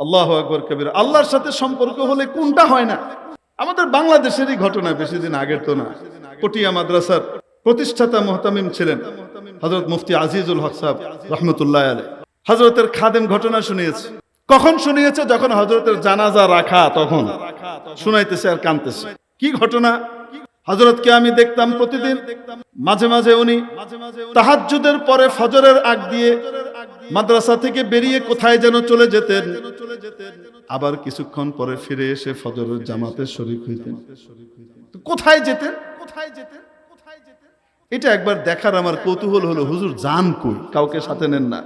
আল্লাহু আকবার কবিরা। আল্লাহর সাথে সম্পর্ক হলে কোনটা হয় না? আমাদের বাংলাদেশেরই ঘটনা, বেশি দিন আগের তো না। পটিয়া মাদ্রাসার প্রতিষ্ঠাতা মুহতামিম ছিলেন হযরত মুফতি আজিজুল হক সাহেব রহমতুল্লাহ আলাইহি। হযরতের খাদেম ঘটনা শুনিয়েছে। কখন শুনিয়েছে? যখন হযরতের জানাজা রাখা, তখন শুনাইতেছে আর কাঁদতেছে। কি ঘটনা? হযরতকে আমি দেখতাম প্রতিদিন, মাঝে মাঝে উনি তাহাজ্জুদের পরে ফজরের আগ দিয়ে মাদ্রাসা থেকে বেরিয়ে কোথায় যেন চলে যেতেন, আবার কিছুক্ষণ পরে ফিরে এসে ফজরের জামাতে শরীক হইতেন। কোথায় যেতেন? এটা একবার দেখার আমার কৌতূহল হলো। হুজুর যান কই? কাউকে সাথে নেন না।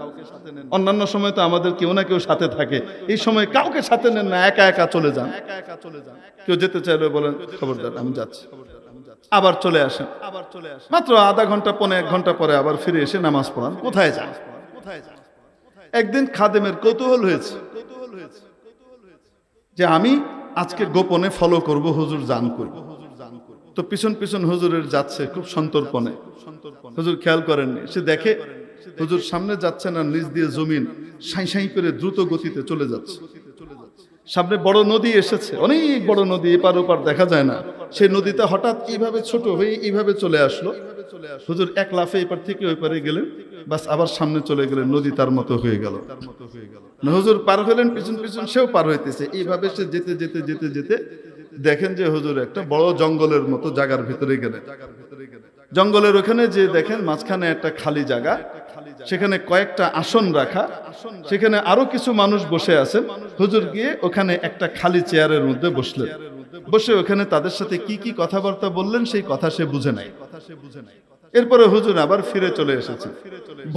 অন্যান্য সময় তো আমাদের কেউ না কেউ সাথে থাকে, এই সময় কাউকে সাথে নেন না, একা একা চলে যান। কেউ যেতে চাইলে বলেন খবরদার আমি যাচ্ছি, আবার চলে আসেন। মাত্র আধা ঘন্টা পৌনে এক ঘন্টা পরে আবার ফিরে এসে নামাজ পড়ান। কোথায় যান? একদিন খাদেমের কৌতূহল হয়েছে যে আমি আজকে গোপনে ফলো করব হুজুর যান করব। তো পিছন পিছন হুজুরের যাচ্ছে খুব সন্তর্পণে। হুজুর খেয়াল করেননি, সে দেখে হুজুর সামনে যাচ্ছেন আর নিচ দিয়ে জমিন সাই সাই করে দ্রুত গতিতে চলে যাচ্ছে। সামনে বড় নদী এসেছে, অনেক বড় নদী, এপার ওপার দেখা যায় না। সেই নদীতে হঠাৎ এইভাবে ছোট হয়ে এইভাবে চলে আসলো। হুজুর এক লাফে এপার থেকে ওই পারে গেলেন, বাস আবার সামনে চলে গেলেন, নদী তার মতো হয়ে গেল। হুজুর পার হলেন, পিছন পিছন সেও পার হইতেছে। এইভাবে সে যেতে যেতে যেতে যেতে দেখেন যে হুজুর একটা বড় জঙ্গলের মতো জায়গার ভিতরে গেলেন। জঙ্গলের ওখানে যে দেখেন মাঝখানে একটা খালি জায়গা, সেখানে কয়েকটা আসন রাখা, সেখানে আরো কিছু মানুষ বসে আছেন। হুজুর গিয়ে ওখানে একটা খালি চেয়ারের মধ্যে বসলেন। বসে ওখানে তাদের সাথে কি কি কথাবার্তা বললেন সেই কথা সে বুঝে নাই। এরপরে হুজুর আবার ফিরে চলে এসেছে।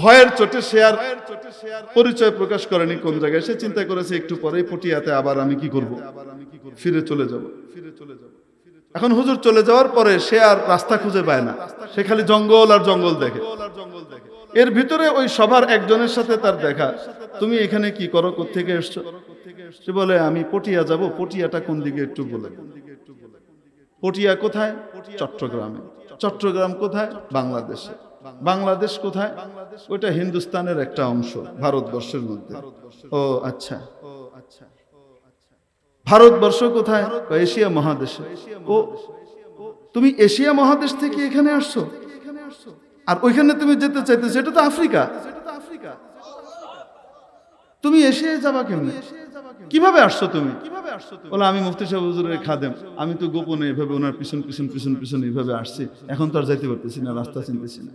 ভয়ের চোটে সে আর পরিচয় প্রকাশ করেনি কোন জায়গায়। সে চিন্তা করেছে একটু পরেই পটিয়াতে আবার আমি কি করব, ফিরে চলে যাব। এখন হুজুর চলে যাওয়ার পরে সে আর রাস্তা খুঁজে পায় না, সে খালি জঙ্গল আর জঙ্গল দেখে। এর ভিতরে ওই সবার একজনের সাথে তার দেখা। তুমি এখানে কি করো, কোত্থেকে এসছো? সে বলে আমি পটিয়া যাব। পটিয়াটা কোন দিকে একটু বলে। পটিয়া কোথায়? চট্টগ্রামে। চট্টগ্রাম কোথায়? বাংলাদেশে। বাংলাদেশ কোথায়? ওইটা হিন্দুস্তানের একটা অংশ, ভারতবর্ষের মধ্যে। ও আচ্ছা, ভারতবর্ষ কোথায়? এশিয়া মহাদেশে। ও তুমি এশিয়া মহাদেশ থেকে এখানে আসছো, আর ওইখানে তুমি যেতে চাইতেছো, এটা তো আফ্রিকা। তুমি এশিয়ায় যাবা কেমনে? কিভাবে আসছো তুমি? বলে আমি মুফতি সাহেব হুজুরের খাদেম, আমি তো গোপনে এভাবে ওনার পিছন পিছন পিছন পিছন এইভাবে আসছি, এখন তো আর যাইতে পারতেছি না, রাস্তা চিনতেছি না।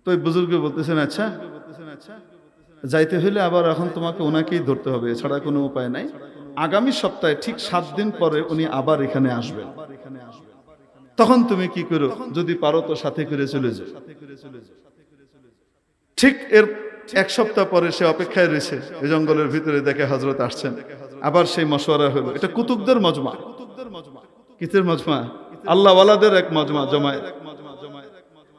তো ওই বুজুর্গ বলতেছেন আচ্ছা, যাইতে হইলে আবার এখন তোমাকে ওনাকেই ধরতে হবে, এছাড়া কোনো উপায় নাই। আগামী সপ্তাহে ঠিক 7 দিন পরে উনি আবার এখানে আসবেন। তখন তুমি কি করো? যদি পারো তো সাথে করে চলে যাও। ঠিক এর 1 সপ্তাহ পরে সে অপেক্ষায় রয়েছে, এই জঙ্গলের ভিতরে দেখে হযরত আসছেন। আবার সেই মশওয়ারা হলো। এটা কুতুবদের মজমা। কিসের মজমা? আল্লাহ ওয়ালাদের এক মজমা, জমায়েত।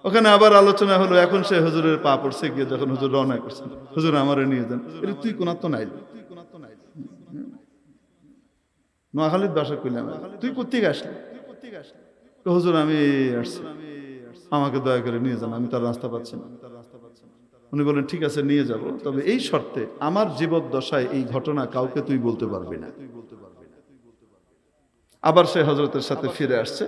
ওখানে আবার আলোচনা হলো। এখন সে হুজুরের পা পড়ছে গিয়ে, যখন হুজুর রওনা করছেন, হুজুর আমারে নিয়ে যান। তুই কোন তো নাই, নোয়াখালীর বাসা কইলাম, তুই কোত্থেকে আসলি? হুজুর আমি আসছি, আমাকে দয়া করে নিয়ে যান, আমি তার রাস্তা পাচ্ছি না। উনি বলেন ঠিক আছে নিয়ে যাব, তবে এই শর্তে আমার জীবদ্দশায় এই ঘটনা কাউকে তুই বলতে পারবি না। আবার সে হযরতের সাথে ফিরে আসছে।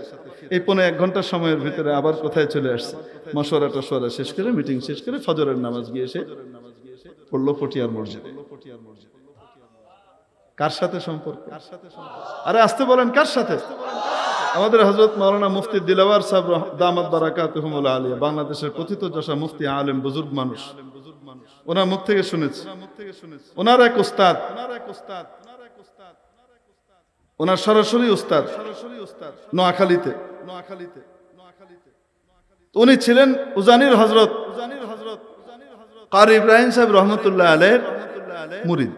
এই 1.5 ঘন্টা সময়ের ভিতরে আবার কোথায় চলে আসছে? মশওয়ারা টশওয়ারা শেষ করে, মিটিং শেষ করে ফজরের নামাজ গিয়ে এসে পড়লো পটিয়ার মসজিদে। কার সাথে সম্পর্ক? আরে আসতে বলেন, কার সাথে? আমাদের হযরত মাওলানা মুফতি দিলওয়ার সাহেব দামাত বারাকাতুহুমুল আলিয়া, বাংলাদেশের প্রথিতযশা মুফতি, আলেম, বুজুর্গ মানুষ। ওনার মুখ থেকে শুনেছি। ওনার এক উস্তাদ, ওনার সরাসরি উস্তাদ নোয়াখালীতে। উনি ছিলেন উজানির হযরত কারি ইব্রাহিম সাহেব রহমতুল্লাহ আলাইহির মুরিদ।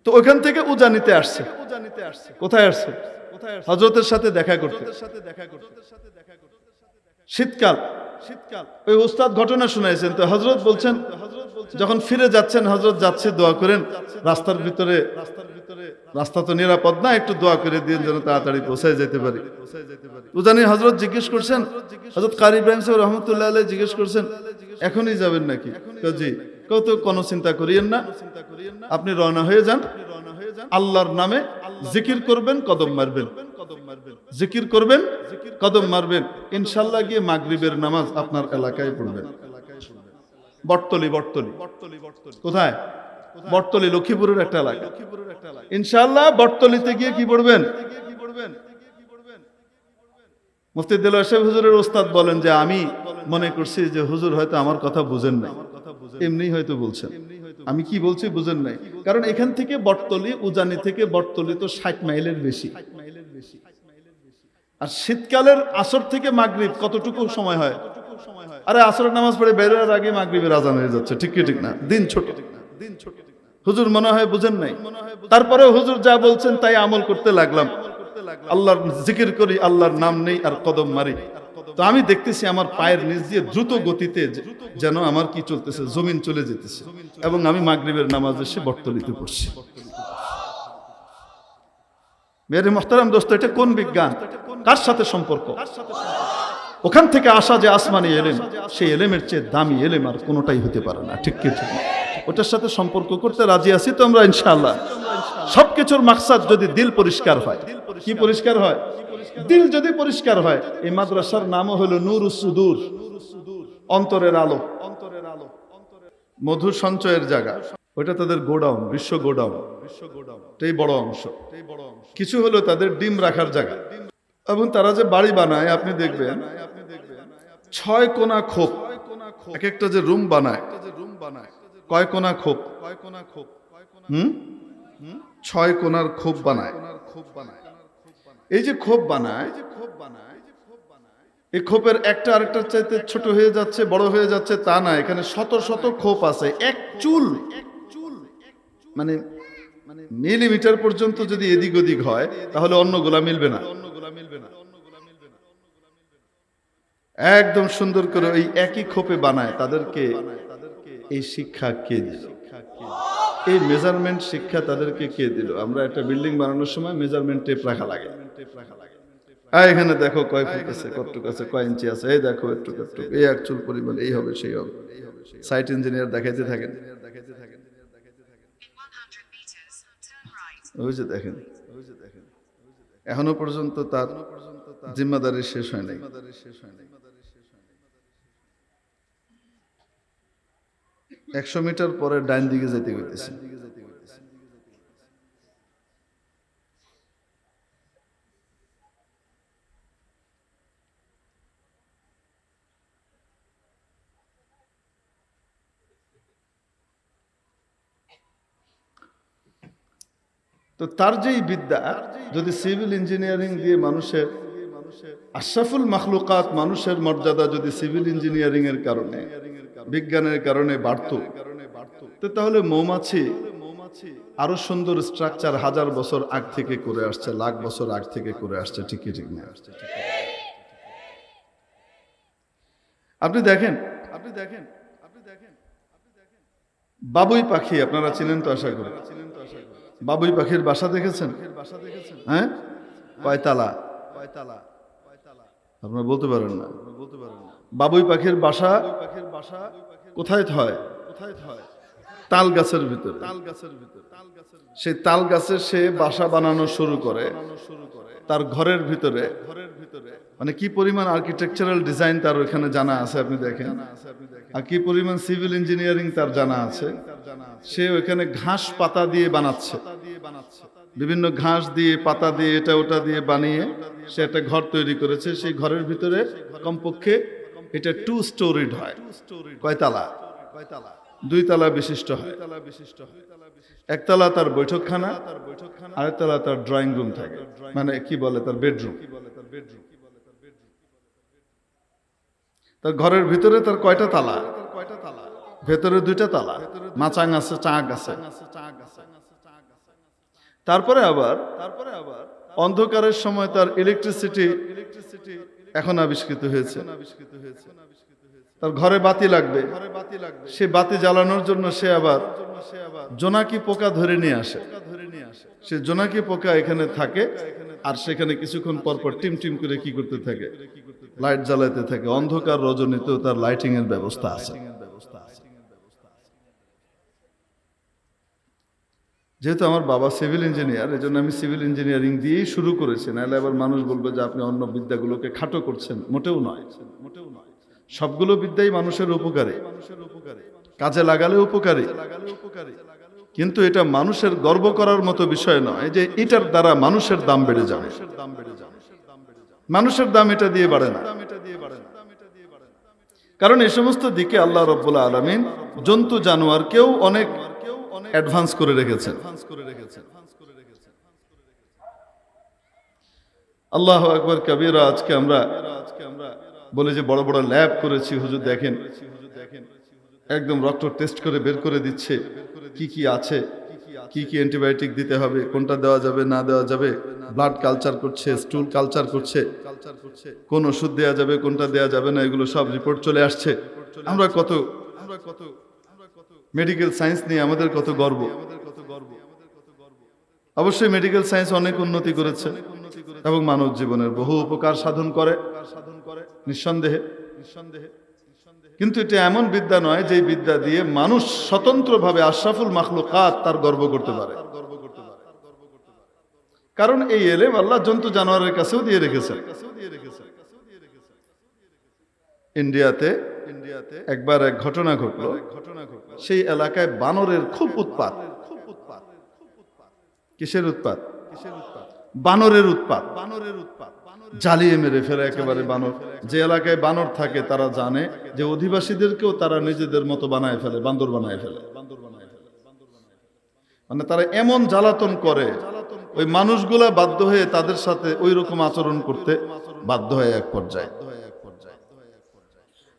তো ওইখান থেকে উজানিতে আসছে। কোথায় আসছে? হযরতের সাথে দেখা করতে। শীতকাল, ওই উস্তাদ ঘটনা শুনাইছেন। তো হযরত বলছেন যখন ফিরে যাচ্ছেন, হযরত যাচ্ছে দোয়া করেন রাস্তার ভিতরে, রাস্তা তো নিরাপদ না, একটু দোয়া করে দিন যেন তাড়াতাড়ি পৌঁছায় যেতে পারি। উজানি হযরত জিজ্ঞেস করছেন, হযরত কারি ইব্রাহিম সাহেব রহমতুল্লাহ আলাইহি জিজ্ঞেস করছেন এখনই যাবেন নাকি? জি। কত কোনো চিন্তা করিয়েন না, আপনি রওনা হয়ে যান, আল্লাহর নামে জিকির করবেন, কদম মারবেন, জিকির করবেন, কদম মারবেন, ইনশাআল্লাহ গিয়ে মাগরিবের নামাজ আপনার এলাকায় পড়বেন। বটতলি, বটতলি কোথায়? বটতলি লক্ষ্মীপুরের একটা এলাকা। ইনশাআল্লাহ বটতলিতে গিয়ে কি পড়বেন? মুফতি দেলোয়ার সাহেব হুজুরের ওস্তাদ বলেন যে আমি মনে করছি যে হুজুর হয়তো আমার কথা বুঝেন নাই, এমনি হয়তো বলছেন, আমি কি বলছি বুঝেন নাই। কারণ এখান থেকে বটতলি, উজানি থেকে বটতলি তো 60 মাইলের বেশি। আর শীতকালের আসর থেকে মাগরিব কতটুকু সময় হয়? আরে আসরের নামাজ পড়ে বেরোর আগে মাগরিবের আজান হয়ে যাচ্ছে, ঠিক কি ঠিক না? দিন ছোট। হুজুর মনে হয় বুঝেন নাই। তারপরে হুজুর যা বলছেন তাই আমল করতে লাগলাম, আল্লাহর জিকির করি, আল্লাহর নাম নেই আর কদম মারি। তো আমি দেখতেছি আমার পায়ের নিচ দিয়ে দ্রুত গতিতে যেন আমার কি চলতেছে, জমিন চলে যেতেছে, এবং আমি মাগরিবের নামাজ এসে বটতলিতে পড়ছি। মেরে মুহতারাম দোস্ত, এটা কোন বিজ্ঞান, কার সাথে সম্পর্ক? ওখান থেকে আসা যে আসমানি এলেম, সেই এলেমের চেয়ে দামি এলেম আর কোনোটাই হতে পারে না, ঠিক কি ঠিক? ওটার সাথে সম্পর্ক করতে রাজি আছি তো আমরা ইনশাআল্লাহ। সবকিছুর মাকসাদ যদি দিল পরিষ্কার হয়, কি পরিষ্কার হয়? দিল যদি পরিষ্কার হয়। এই মাদ্রাসার নামও হলো নূরুস সুদূর, অন্তরের আলো, মধু সঞ্চয়ের জায়গা। ওইটা তাদের গোডাউন, বিশ্ব গোডাউন, এই বড় অংশ। কিছু হলো তাদের ডিম রাখার জায়গা। এবং তারা যে বাড়ি বানায় আপনি দেখবেন 6 কোণা খোপ, এক একটা যে রুম বানায়, কয় কোণা খোপ? 6 কোণার খোপ বানায়। এই যে খোপ বানায়, এই খোপের একটা আরেকটার চাইতে ছোট হয়ে যাচ্ছে, বড় হয়ে যাচ্ছে তা না, এখানে শত শত খোপ আছে। এক চুল মানে মিলিমিটার পর্যন্ত যদি এদিক ওদিক হয় তাহলে অন্যগুলা মিলবে না। একদম সুন্দর করে ওই একই খোপে বানায়। তাদেরকে এই শিক্ষা কে দিল? এই মেজারমেন্ট শিক্ষা তাদেরকে কে দিল? আমরা একটা বিল্ডিং বানানোর সময় মেজারমেন্ট টেপ রাখা লাগে। এখানে দেখো কয় ফুট আছে, কতটুকু আছে, কয় ইঞ্চি আছে, এই দেখো একটু এই এক চুল পরিমাণ, এই হবে সেই হবে। সাইট ইঞ্জিনিয়ার দেখাইতে থাকেন, ওই যে দেখেন, এখনো পর্যন্ত তার জিম্মাদারি শেষ হয় নাই। 100 মিটার পরে ডাইন দিকে যেতে হইতেছে। তো তার যেই বিদ্যা, যদি সিভিল ইঞ্জিনিয়ারিং দিয়ে মানুষের আশরাফুল মাখলুকাত, মানুষের মর্যাদা যদি সিভিল ইঞ্জিনিয়ারিং এর কারণে, বিজ্ঞানের কারণে বাড়তো, তাহলে মৌমাছি আরো সুন্দর স্ট্রাকচার 1000 বছর আগ থেকে করে আসছে, লাখ বছর আগ থেকে করে আসছে, ঠিক না? আপনি দেখেন বাবুই পাখি, আপনারা চিনেন তো আশা করি। বাবুই পাখির বাসা দেখেছেন? হ্যাঁ, কয়তালা? আপনারা বলতে পারেন না। বাবুই পাখির বাসা কোথায় হয়? তাল গাছের ভিতরে। সেই তাল গাছের সে বাসা বানানো শুরু করে তার ঘরের ভিতরে। মানে কি পরিমাণ আর্কিটেকচারাল ডিজাইন তার ওখানে জানা আছে আপনি দেখেন, আর কি পরিমাণ সিভিল ইঞ্জিনিয়ারিং তার জানা আছে। সে ওখানে ঘাস পাতা দিয়ে বানাচ্ছে, বিভিন্ন ঘাস দিয়ে, পাতা দিয়ে, এটা ওটা দিয়ে বানিয়ে সে একটা ঘর তৈরি করেছে। সেই ঘরের ভিতরে কমপক্ষে এটা 2 স্টোরিড হয়। কয়তালা? 2 তলা বিশিষ্ট হয়। একতলা তার বৈঠকখানা, আরেকতলা তার ড্রয়িং রুম থাকে, মানে কি বলে তার বেডরুম। তার ঘরের ভিতরে তার কয়টা তালা? ভেতরে 2টা তালা, মাচাং আছে, চাক আছে। তারপরে আবার অন্ধকারের সময় তার ইলেকট্রিসিটি এখন আবিষ্কৃত হয়েছে। তার ঘরে বাতি লাগবে, সে বাতি জ্বালানোর জন্য সে আবার জোনাকি পোকা ধরে নিয়ে আসে। সে জোনাকি পোকা এখানে থাকে, আর সেখানে কিছুক্ষণ পর পর টিম টিম করে কি করতে থাকে? লাইট জ্বালাতে থাকে। অন্ধকার রজনীতেও তার লাইটিং এর ব্যবস্থা আছে। যেহেতু আমার বাবা সিভিল ইঞ্জিনিয়ার, এই জন্য আমি সিভিল ইঞ্জিনিয়ারিং দিয়েই শুরু করেছি, নাহলে আবার মানুষ বলবে যে আপনি অন্য বিদ্যাগুলোকে খাটো করছেন। মোটেও নয়, মোটেও নয়। সবগুলো বিদ্যাই মানুষের উপকারে, কাজে লাগালে উপকারী, কিন্তু এটা মানুষের গর্ব করার মতো বিষয় নয় যে এটার দ্বারা মানুষের দাম বেড়ে যাবে। মানুষের দাম এটা দিয়ে বাড়ে না, কারণ এই সমস্ত দিকে আল্লাহ রাব্বুল আলামিন জন্তু জানোয়ারকেও অনেক অ্যাডভান্স করে রেখেছেন। আল্লাহু আকবার কবীরা। আজকে আমরা বলে যে বড় বড় ল্যাব করেছি, হুজুর দেখেন একদম রক্ত টেস্ট করে বের করে দিচ্ছে কি কি আছে, কি কি অ্যান্টিবায়োটিক দিতে হবে, কোনটা দেওয়া যাবে না দেওয়া যাবে, ব্লাড কালচার করছে, স্টুল কালচার করছে, কোন ওষুধ দেওয়া যাবে কোনটা দেওয়া যাবে না, এগুলো সব রিপোর্ট চলে আসছে। আমরা কত মেডিকেল সায়েন্স নিয়ে আমাদের কত গর্ব। অবশ্যই মেডিকেল সায়েন্স অনেক উন্নতি করেছে এবং মানব জীবনের বহু উপকার সাধন করে নিঃসন্দেহে, কিন্তু এটা এমন বিদ্যা নয় যে বিদ্যা দিয়ে মানুষ স্বতন্ত্রভাবে আশরাফুল মাখলুকাত তার গর্ব করতে পারে। কারণ এই এলেম আল্লাহ জন্তু জানোয়ারের কাছেও দিয়ে রেখেছে। ইন্ডিয়াতে একবার এক ঘটনা ঘটলো, সেই এলাকায় বানরের খুব উৎপাত। কিসের উৎপাত? বানরের উৎপাত। জ্বালিয়ে মেরে ফেলে একেবারে বানর। যে এলাকায় বানর থাকে তারা জানে যে অধিবাসীদেরকেও তারা নিজেদের মতো বানায় ফেলে, বান্দর বানায় ফেলে। মানে তারা এমন জ্বালাতন করে, ওই মানুষগুলা বাধ্য হয়ে তাদের সাথে ওই রকম আচরণ করতে বাধ্য হয় এক পর্যায়ে।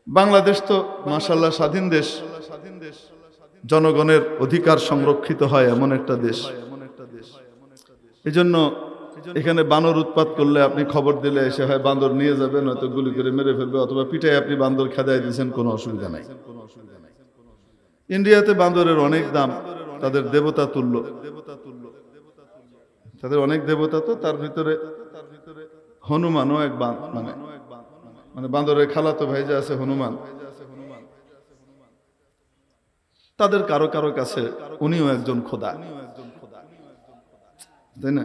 বাংলাদেশ তো মাশাআল্লাহ স্বাধীন দেশ, জনগণের অধিকার সংরক্ষিত হয় এমন একটা দেশ। এই জন্য এখানে বানর উৎপাত করলে আপনি খবর দিলে এসে হয় বান্দর নিয়ে যাবে, নয়তো গুলি করে মেরে ফেলবে, অথবা পিঠায় আপনি বান্দর খেদাই দিয়েছেন, কোনো অসুবিধা নাই। ইন্ডিয়াতে বান্দরের অনেক দাম, তাদের দেবতা তুল্য, তাদের অনেক দেবতা। তো তার ভিতরে হনুমানও এক মানে বান্দরের খালাতো ভাই যে আছে হনুমান, তাদের কারো কারো কাছে উনিও একজন খোদা, তাই না?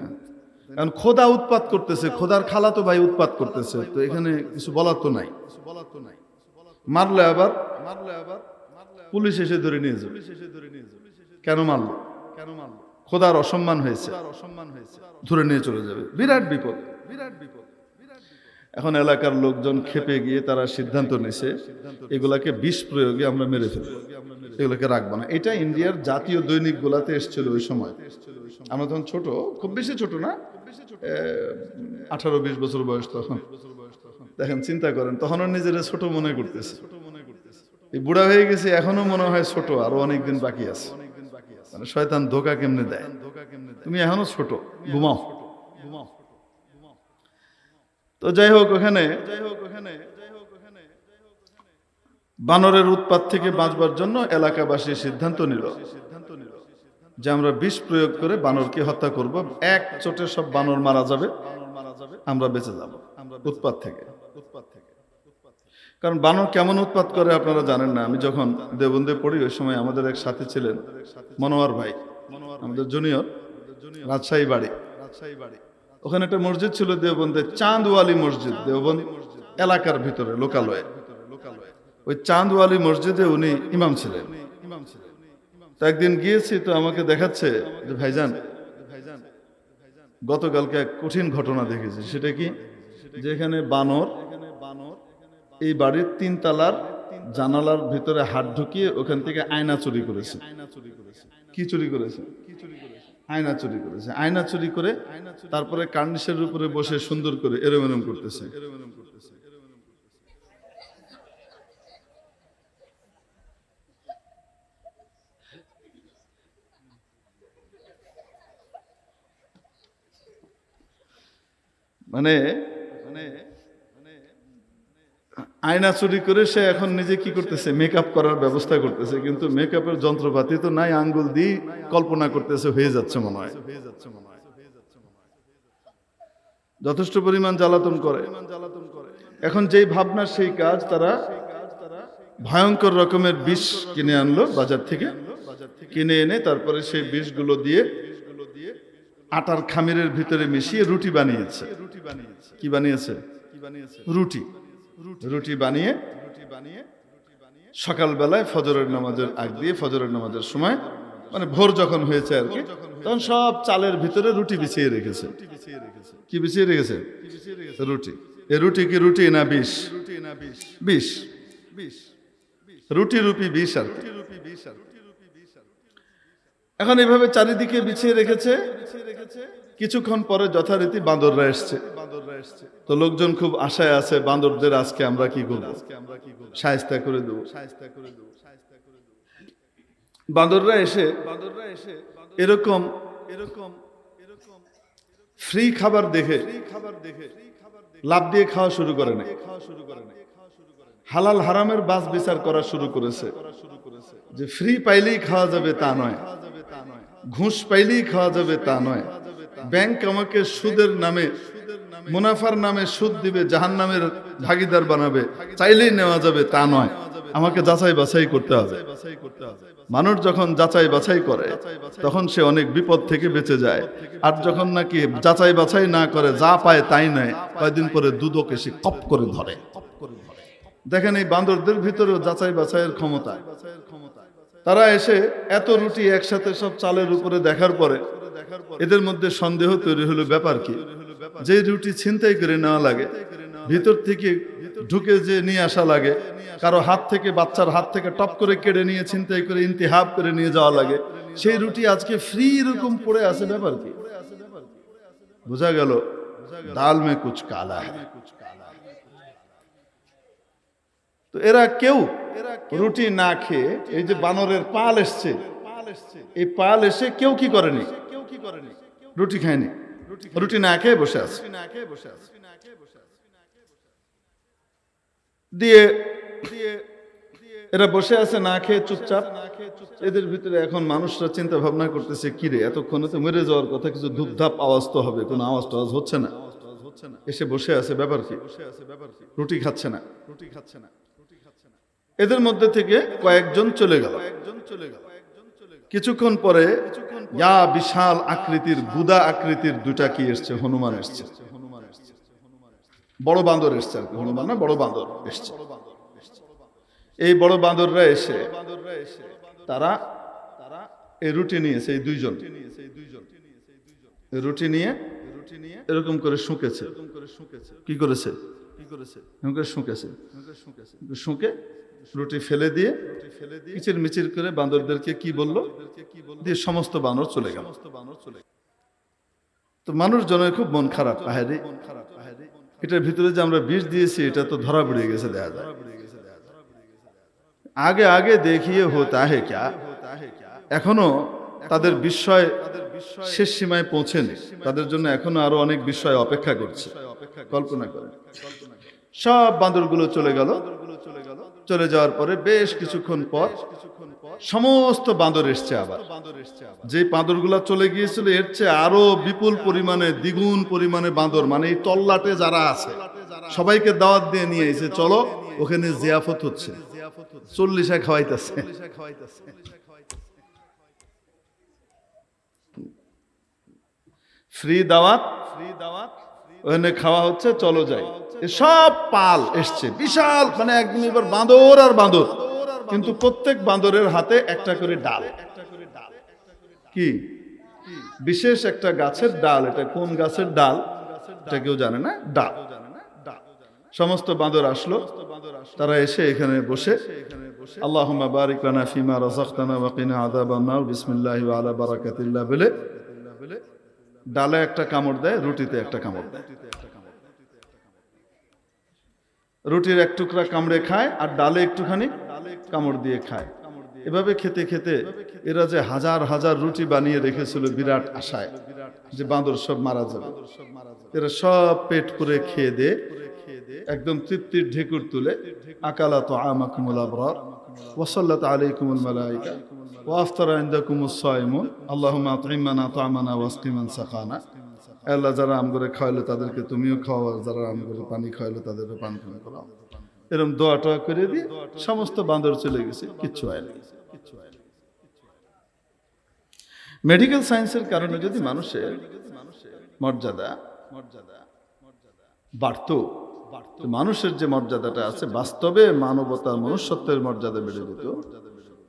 কারণ খোদা উৎপাত করতেছে, খোদার খালাতো ভাই উৎপাত করতেছে, তো এখানে কিছু বলার তো নাই। মারলে আবার পুলিশ এসে ধরে নিয়ে যাবে। কেন মারলো? খোদার অসম্মান হয়েছে, ধরে নিয়ে চলে যাবে, বিরাট বিপদ। এখন এলাকার লোকজন খেপে গিয়ে তারা সিদ্ধান্ত নিছে এগুলাকে বিষ প্রয়োগে আমরা মেরে ফেলবো, এগুলোকে রাখবো না। এটা ইন্ডিয়ার জাতীয় দৈনিক গুলাতে এসেছিল ওই সময়। আমরা তখন ছোট, খুব বেশি ছোট না, 18-20 বছর বয়স তখন। দেখেন, চিন্তা করেন, তখনও নিজেরা ছোট মনে করতেছে। এই বুড়া হয়ে গেছে, এখনো মনে হয় ছোট, আরো অনেকদিন বাকি আছে। মানে শয়তান ধোকা কেমনে দেয়, তুমি এখনো ছোট, ঘুমাও। তো যাই হোক, ওখানে বানরের উৎপাত থেকে বাঁচবার জন্য এলাকাবাসী সিদ্ধান্ত নিল যে আমরা বিষ প্রয়োগ করে বানরকে হত্যা করব, এক চোটে সব বানর মারা যাবে, আমরা বেঁচে যাব উৎপাত থেকে। কারণ বানর কেমন উৎপাত করে আপনারা জানেন না। আমি যখন দেওবন্দে পড়ি ওই সময় আমাদের এক সাথী ছিলেন মনোয়ার ভাই, আমাদের জুনিয়র, রাজশাহী বাড়ি। ওখানে একটা মসজিদ ছিল দেওবন্দে, চাঁদওয়ালি মসজিদ, দেওবন্দ এলাকার ভিতরে লোকালয়ে। ওই চাঁদওয়ালি মসজিদে উনি ইমাম ছিলেন। তো একদিন গিয়েছি, তো আমাকে দেখাচ্ছে যে ভাইজান গতকালকে এক কঠিন ঘটনা দেখেছি। সেটা কি? যেখানে বানর এই বাড়ির 3 তলার জানালার ভিতরে হাত ঢুকিয়ে ওখান থেকে আয়না চুরি করেছে। কি চুরি করেছে? আয়না চুরি করেছে। আয়না চুরি করে তারপরে কার্নিশের উপরে বসে সুন্দর করে এরম করতেছে। মানে আয়না চুরি করে সে এখন নিজে কি করতেছে, মেকআপ করার ব্যবস্থা করতেছে, কিন্তু মেকআপের যন্ত্রপাতি তো নাই, আঙ্গুল দিয়ে কল্পনা করতেছে হয়ে যাচ্ছে মনে হয়। যথেষ্ট পরিমাণ জ্বালাতন করে। এখন যেই ভাবনা সেই কাজ, তারা ভয়ঙ্কর রকমের বিষ কিনে আনলো বাজার থেকে, কিনে এনে তারপরে সেই বিষগুলো দিয়ে আটার খামিরের ভিতরে মিশিয়ে রুটি বানিয়েছে। কি বানিয়েছে? রুটি। রুটি বানিয়ে সকালবেলায় ফজরের নামাজের আগ দিয়ে, ফজরের নামাজের সময়, মানে ভোর যখন হয়েছে আর কি, তখন সব চালের ভিতরে রুটি বিছিয়ে রেখেছে। কি বিছিয়ে রেখেছে? রুটি। এ রুটি কি রুটি না বিষ? বিষ। রুটি রুপি বিষ আর কি। এখন এইভাবে চারিদিকে বিছিয়ে রেখেছে। কিছুক্ষণ পরে যথারীতি বাঁদররা এসছে। তো লোকজন খুব আশায় আছে, বাঁদরদের আজকে আমরা কি করবো, শায়েস্তা করে দেবো। বাঁদররা এসে এরকম ফ্রি খাবার দেখে লাভ দিয়ে খাওয়া শুরু করে না। হালাল হারামের বাছ বিচার করা শুরু করেছে, যে ফ্রি পাইলেই খাওয়া যাবে তা নয়, ঘুষ পাইলেই খাওয়া যাবে তা নয়, ব্যাংক আমাকে সুদের নামে, মুনাফার নামে সুদ দিবে, জাহান্নামের ভাগীদার বানাবে, চাইলেই নেওয়া যাবে তা নয়, আমাকে যাচাই বাছাই করতে হবে। মানুষ যখন যাচাই বাছাই করে তখন সে অনেক বিপদ থেকে বেঁচে যায়। আর যখন নাকি যাচাই বাছাই না করে, যা পায় তাই নেয়, কয়েকদিন পরে দুদকে সে কপ করে ধরে। দেখেন এই বান্দরদের ভিতরেও যাচাই বাছাইয়ের ক্ষমতা। তারা এসে এত রুটি একসাথে সব চালের উপরে দেখার পরে এদের মধ্যে সন্দেহ তৈরি হলো, ব্যাপার কি, যে রুটি ছিনতাই করে নেওয়া লাগে, ভিতর থেকে ঢুকে যে নিয়ে আসা লাগে, কারো হাত থেকে, বাচ্চার হাত থেকে টপ করে কেড়ে নিয়ে ছিনতাই করে ইন্তিহাব করে নিয়ে যাওয়া লাগে, সেই রুটি আজকে ফ্রি এরকম পড়ে আছে, ব্যাপার কি? বোঝা গেল দাল মে কুছ কালা হ্যায়। তো এরা কেউ রুটি না খেয়ে, এই যে বানরের পাল এসছে, এই পাল এসে কেউ কি করেনি, রুটি খায়নি, রুটি না খেয়ে বসে আছে। দিয়ে এরা বসে আছে না খেয়ে চুপচাপ। এদের ভিতরে এখন মানুষরা চিন্তা ভাবনা করতেছে, কিরে এতক্ষণে তো মরে যাওয়ার কথা, কিছু ধূপধাপ আওয়াজ তো হবে, কোনো আওয়াজ টাওয়াজ হচ্ছে না। এসে বসে আছে, ব্যাপার কি, রুটি খাচ্ছে না। এদের মধ্যে থেকে কয়েকজন চলে গেল। কিছুক্ষণ পরে ইয়া বিশাল আকৃতির, গুদা আকৃতির দুটা কি এসছে, হনুমান এসছে, বড় বান্দর এসছে আর কি, হনুমান না, বড় বান্দর এসছে। এই বড় বান্দররা এসে তারা এই রুটি নিয়েছে, এই দুইজন রুটি নিয়ে এরকম করে শুঁকেছে। কি করেছে? শুঁকে রুটি ফেলে দিয়ে কিচির মিচির করে বান্দরদেরকে কি বললো, দিয়ে সমস্ত বানর চলে গেল। তো মানুষজনের খুব মন খারাপ, আহারে এটার ভিতরে যে আমরা বিষ দিয়েছি এটা তো ধরা পড়ে গেছে, দেখা যায়। আগে আগে দেখিয়ে হোতা হে ক্যা, এখনো তাদের বিস্ময় শেষ সীমায় পৌঁছেনি, তাদের জন্য এখনো আরো অনেক বিষয় অপেক্ষা করছে। কল্পনা করেন, সব বান্দরগুলো চলে গেল। চলে যাওয়ার পরে বেশ কিছুক্ষণ পর সমস্ত বান্দর এসছে আবার। যে বান্দরগুলা চলে গিয়েছিল এর চেয়ে আরো বিপুল পরিমাণে, দ্বিগুণ পরিমাণে বান্দর, মানে এই তল্লাটে যারা আছে সবাইকে দাওয়াত দিয়ে নিয়ে এসে, চলো ওখানে জিয়াফত হচ্ছে, 40 খাওয়াইতেছে। ফ্রি দাওয়াত, ওখানে খাওয়া হচ্ছে, চলো যাই। সব পাল এসছে বিশাল, মানে একদম এবার বাঁদর আর বাঁদর, কিন্তু প্রত্যেক বাঁদরের হাতে একটা করে ডাল। কি বিশেষ একটা গাছের ডাল, এটা কোন গাছের ডাল এটা কেউ জানে না, ডাল। সমস্ত বাঁদর আসলো, তারা এসে এখানে বসে আল্লাহুম্মা বারিক লানা ফিমা রাযাকতানা ওয়া কিনা আযাবান নার বিসমিল্লাহি ওয়া আলা বারাকাতিল্লাহ বলে ডালে একটা কামড় দেয়, রুটিতে একটা কামড় দেয়। রুটির এক টুকরা কামড়ে খায় আর ডালে একটুখানি কামড় দিয়ে খায়। এভাবে খেতে খেতে এরা যে হাজার হাজার রুটি বানিয়ে রেখেছিল বিরাট আশায় যে বাঁদর সব মারা যাবে, এরা সব পেট পুরে খেয়ে দিয়ে একদম তৃপ্তির ঢেকুর তুলে আকালা তুআমাকুমুল আবরার ওয়া সাল্লাত আলাইকুমুল মালায়েকা ওয়া আফতারা ইনদাকুমুস সায়িমুন আল্লাহুম্মা আত'ইমনা তু'মানা ওয়াসকিমান সাকানা। আল্লাহ যারা আম করে খাওয়াইলো তাদেরকে তুমিও খাও, আর যারা আম করে পানি খাওয়াইলো তাদেরও পান পানি করাও। এরকম দোয়া টোয়া করে দিয়ে সমস্ত বান্দর চলে গেছে, কিচ্ছু হয় না। মেডিকেল সায়েন্সের কারণে যদি মানুষের মর্যাদা বাড়তো, তো মানুষের যে মর্যাদাটা আছে বাস্তবে মানবতার মনুষ্যত্বের মর্যাদা বেড়ে যেত,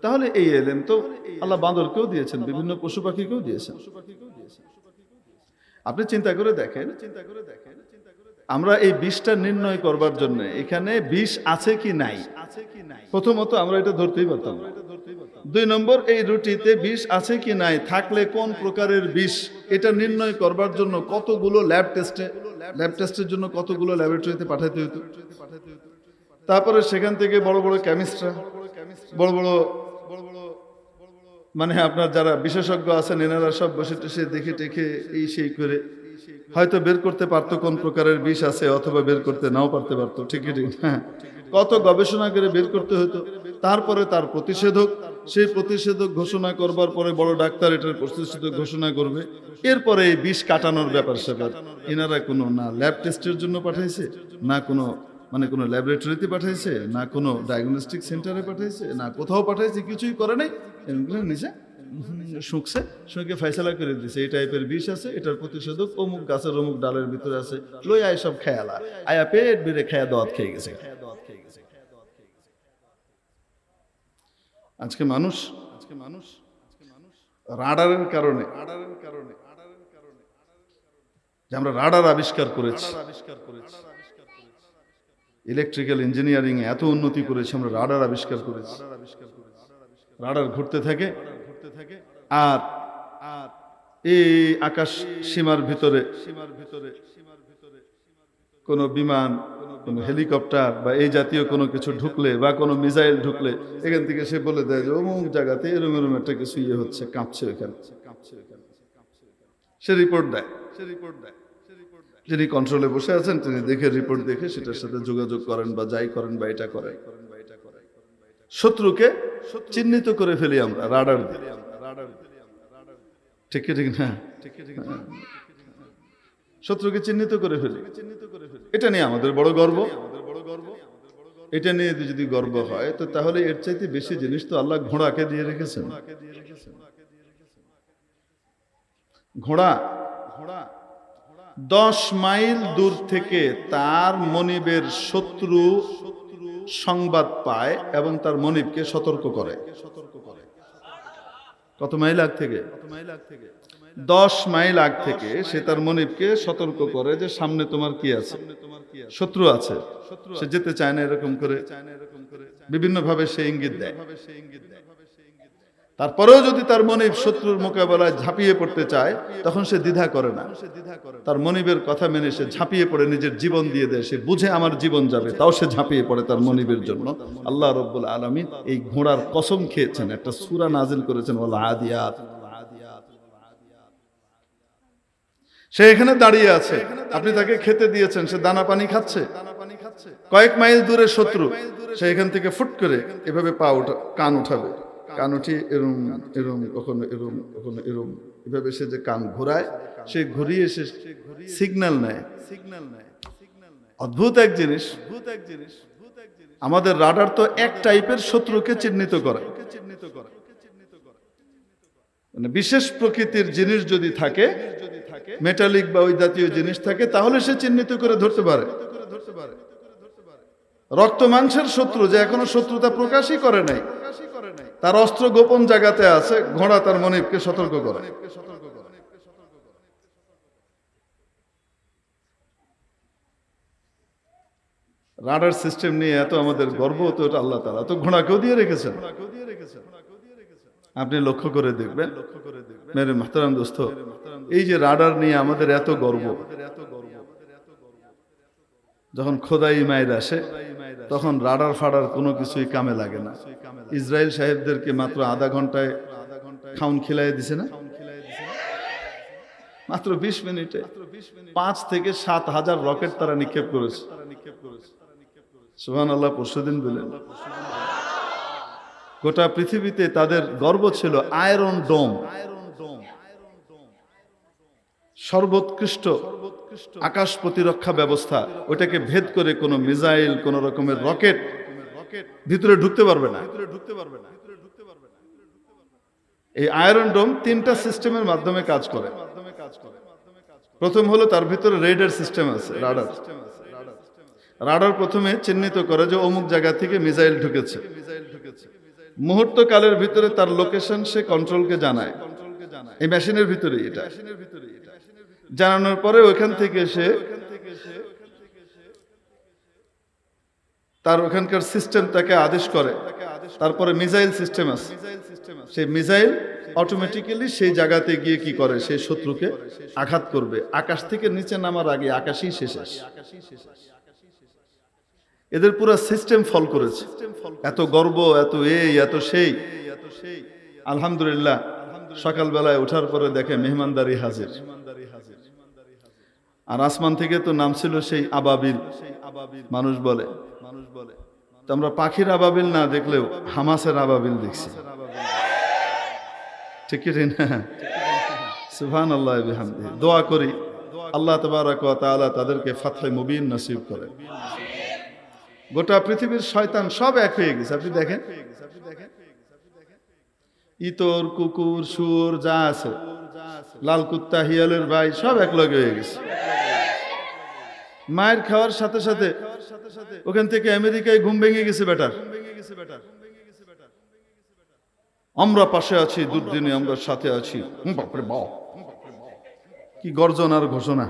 তাহলে এই এলেম তো আল্লাহ বাঁদরকেও দিয়েছেন, বিভিন্ন পশু পাখিকেও দিয়েছেন। আপনি চিন্তা করে দেখেন, আমরা এই বিষটা নির্ণয় করবার জন্য এখানে বিষ আছে কি নাই, প্রথমত আমরা এটা ধরতেই পারতাম না। 2 নম্বর, এই রুটিতে বিষ আছে কি নাই, থাকলে কোন প্রকারের বিষ, এটা নির্ণয় করবার জন্য কতগুলো ল্যাব টেস্টের জন্য কতগুলো ল্যাবরেটরিতে পাঠাতে হতো। তারপরে সেখান থেকে বড় বড় কেমিস্টরা, বড় বড় মানে আপনার যারা বিশেষজ্ঞ আছেন এনারা সব বসে টসে দেখে টেখে এই সেই করে হয়তো বের করতে পারতো কোন প্রকারের বিষ আছে, অথবা বের করতে নাও পারতে পারতো। ঠিকই ঠিক, হ্যাঁ, কত গবেষণা করে বের করতে হতো। তারপরে তার প্রতিষেধক, সেই প্রতিষেধক ঘোষণা করবার পরে বড় ডাক্তার এটার প্রতিষেধক ঘোষণা করবে। এরপরে এই বিষ কাটানোর ব্যাপার স্যাপার এনারা কোনো না ল্যাব টেস্টের জন্য পাঠাইছে, না কোনো কোনো ল্যাবরেটরিতে পাঠাইছে, না কোনো ডায়াগনস্টিক সেন্টারে পাঠাইছে, না কোথাও পাঠাইছে, কিছুই করে নাই। নিজে শুঁকে ফয়সালা করে দিছে এই টাইপের বিষ আছে, এটার প্রতিষেধক অমুক গাছের অমুক ডালের ভিতরে আছে, লই আয় সব খেয়ালা আয়া পেট বেড়ে খেয়া দাওয়াত খেয়ে গেছে। আজকে মানুষ রাডারের কারণে যে আমরা রাডার আবিষ্কার করেছি, ইলেকট্রিক্যাল ইঞ্জিনিয়ারিং এত উন্নতি করেছি, আমরা রাডার আবিষ্কার করেছি। রাডার ঘুরতে থাকে আর এই আকাশ সীমার ভিতরে কোনো বিমান, কোনো হেলিকপ্টার বা এই জাতীয় কোনো কিছু ঢুকলে বা কোনো মিসাইল ঢুকলে এখান থেকে সে বলে দেয় যে অমুক জায়গাতে এরম এরম একটা কিছু হচ্ছে, কাঁপছে ওখানে, সে রিপোর্ট দেয়। যিনি কন্ট্রোলে বসে আছেন তিনি দেখে রিপোর্ট দেখে সেটার সাথে যোগাযোগ করেন বা যাই করেন বা এটা করেন। শত্রুকে চিহ্নিত করে ফেলি আমরা রাডার দিয়ে। ঠিক ঠিক না? শত্রুকে চিহ্নিত করে ফেলি, এটা নিয়ে আমাদের বড় গর্ব। এটা নিয়ে যদি গর্ব হয় তো তাহলে এর চাইতে বেশি জিনিস তো আল্লাহ ঘোড়াকে দিয়ে রেখেছেন। ঘোড়া 10 মাইল দূর থেকে তার মনিবের শত্রু সংবাদ পায় এবং তার মনিবকে সতর্ক করে। কত মাইল আগ থেকে? 10 মাইল আগ থেকে সে তার মনিবকে সতর্ক করে যে সামনে তোমার কি আছে, শত্রু আছে, সে যেতে চায় না, এরকম করে বিভিন্ন ভাবে সে ইঙ্গিত দেয়। তারপরেও যদি তার মনিব শত্রুর মোকাবেলায় ঝাঁপিয়ে পড়তে চায় তখন সে দ্বিধা করে না, তার মনিবের কথা মেনে সে ঝাঁপিয়ে পড়ে নিজের জীবন দিয়ে দেয়। সে বুঝে আমার জীবন যাবে, তাও সে ঝাঁপিয়ে পড়ে তার মনিবের জন্য। আল্লাহ রাব্বুল আলামিন এই ঘোড়ার কসম খেয়েছেন, একটা সূরা নাজিল করেছেন, ওয়াল আদিয়াত। সে এখানে দাঁড়িয়ে আছে, আপনি তাকে খেতে দিয়েছেন, সে দানা পানি খাচ্ছে। কয়েক মাইল দূরে শত্রু, সে এখান থেকে ফুট করে এভাবে কান উঠাবে, কান উঠি এরম এরম, কখনো এরম কখনো এরম, এভাবে সে যে কান ঘোরায়, সে ঘুরিয়ে সে সিগন্যাল নেয়। অদ্ভুত এক জিনিস। আমাদের রাডার তো এক টাইপের শত্রুকে চিহ্নিত করে। মানে বিশেষ প্রকৃতির জিনিস যদি থাকে, মেটালিক বা ওই জাতীয় জিনিস থাকে, তাহলে সে চিহ্নিত করে ধরতে পারে। রক্ত মাংসের শত্রু যে এখনো শত্রুতা প্রকাশই করে নাই, তার অস্ত্র গোপন জায়গাতে আছে, ঘোড়া তার মনিবকে সতর্ক করে। রাডার সিস্টেম নিয়ে এত আমাদের গর্ব, তো এটা আল্লাহ তাআলা তো ঘোড়াকেও দিয়ে রেখেছেন। আপনি লক্ষ্য করে দেখবেন মেরে মুহতারাম দোস্ত, এই যে রাডার নিয়ে আমাদের এত গর্ব, যখন খোদাই মাইর আসে তখন রাডার ফাডার কোনো কিছুই কামে লাগে না। ইসরায়েল সাহেবদেরকে মাত্র আধা ঘন্টায় খাউন খিলাই দিছে না, মাত্র 20 মিনিটে 5 থেকে 7 হাজার রকেট তারা নিক্ষেপ করেছে। সুবহানাল্লাহ, পরশুদিন বলেন গোটা পৃথিবীতে তাদের গর্ব ছিল আয়রন ডোম, সর্বোৎকৃষ্ট আকাশ প্রতিরক্ষা ব্যবস্থা। ওটাকে ভেদ করে কোনো মিসাইল, কোন রকমের রকেট ভিতরে ঢুকতে পারবে না। এই আয়রন ডোম 3টা সিস্টেমের মাধ্যমে কাজ করে। প্রথম হলো তার ভিতরে রেডার সিস্টেম আছে, রাডার। রাডার প্রথমে চিহ্নিত করে যে অমুক জায়গা থেকে মিসাইল ঢুকেছে। মুহূর্তকালের ভিতরে তার লোকেশন সে কন্ট্রোলকে জানায়, এই মেশিনের ভিতরে এটা জানানোর পরে ওইখান থেকে সে তার ওখানকার সিস্টেম তাকে আদেশ করে। তারপরে মিসাইল সিস্টেম আছে, সেই মিসাইল অটোমেটিক্যালি সেই জায়গাতে গিয়ে কি করে, সেই শত্রুকে আঘাত করবে। আকাশ থেকে নিচে নামার আগে আকাশই শেষ। এদের পুরো সিস্টেম ফল করেছে। এত গর্ব, এত এই, এত সেই। আলহামদুলিল্লাহ, সকালবেলায় ওঠার পরে দেখে মেহমানদারি হাজির। আর আসমান থেকে তো নাম ছিল সেই আবাবিল, মানুষ বলে। তো আমরা পাখির আবাবিল না দেখলেও হামাসের আবাবিল দেখছি, ঠিক না? সুবহানাল্লাহ বিহামদিহি। দোয়া করি আল্লাহ তাবারাক ওয়া তাআলা তাদেরকে ফাতহে মুবিন নসিব করে। গোটা পৃথিবীর শয়তান সব এক হয়ে গেছে। আপনি দেখেন, ইতর, কুকুর, শুয়োর যা আছে, লাল কুত্তা, হিয়ালের ভাই সব এক লগে হয়ে গেছে। মায়ের খাওয়ার সাথে সাথে ওখান থেকে আমেরিকায় ঘুম ভেঙে গেছে বেটার। আমরা পাশে আছি, দুর্দিনে আমরা সাথে আছি। বাপরে বাপ, কি গর্জন আর ঘোষণা!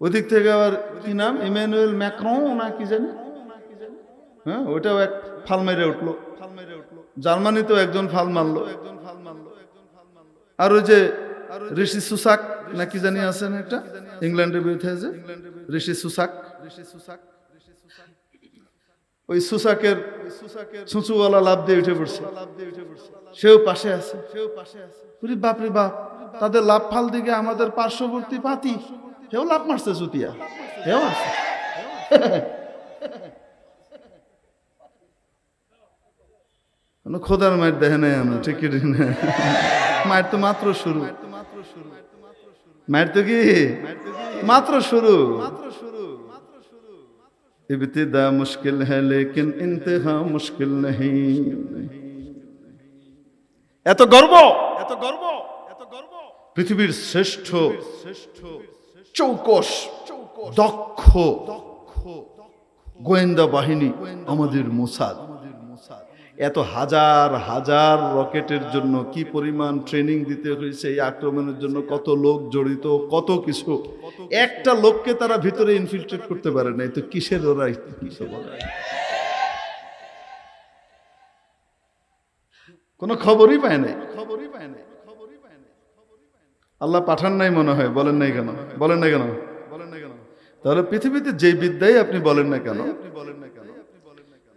ওদিক থেকে আবার কি নাম, ইমানুয়েল ম্যাক্রন না কি জানি, হ্যাঁ, ওইটাও এক ফাল মেরে উঠলো। জার্মানিতেও একজন ফাল মারলো। আর ওই যে ঋষি সুসাক না কি জানি আছেন একটা, ইংল্যান্ডের বিরুদ্ধে যে ঋষি সুসাক, ওই সুসাকের ছুঁচুওয়ালা লাভ দিয়ে উঠে পড়ছে, সেও পাশে আছে। বাপরে বাপ, তাদের লাভ ফাল দিকে আমাদের পার্শ্ববর্তী পাতি সেও লাভ মারছে, চুতিয়া সেও আছে। খোদার মায়ের দেখে নেই আমরা, ঠিক না? মায়ের তো মাত্র শুরু, মায়ের তো কি মাত্র শুরু। ইবতিদা মুশকিল হ্যায় লেকিন ইন্তেহা মুশকিল নেহি। এত গর্ব, এত গর্ব, এত গর্ব। পৃথিবীর শ্রেষ্ঠ চৌকস দক্ষ গোয়েন্দা বাহিনী আমাদের মোসাদ। এত হাজার হাজার রকেটের জন্য কি পরিমাণ ট্রেনিং দিতে হয়েছে, এই আক্রমণের জন্য কত লোক জড়িত, কত কিছু। একটা লোককে তারা ভিতরে ইনফিলট্রেট করতে পারে না, তো কিসের ওরা কোনো খবরই পায় নাই, খবরই পায় নাই। আল্লাহ পাঠান নাই মনে হয়, বলেন নাই কেন? বলেন না কেন? বলেন না কেন? তাহলে পৃথিবীতে যে বিদ্যাই আপনি বলেন না কেন,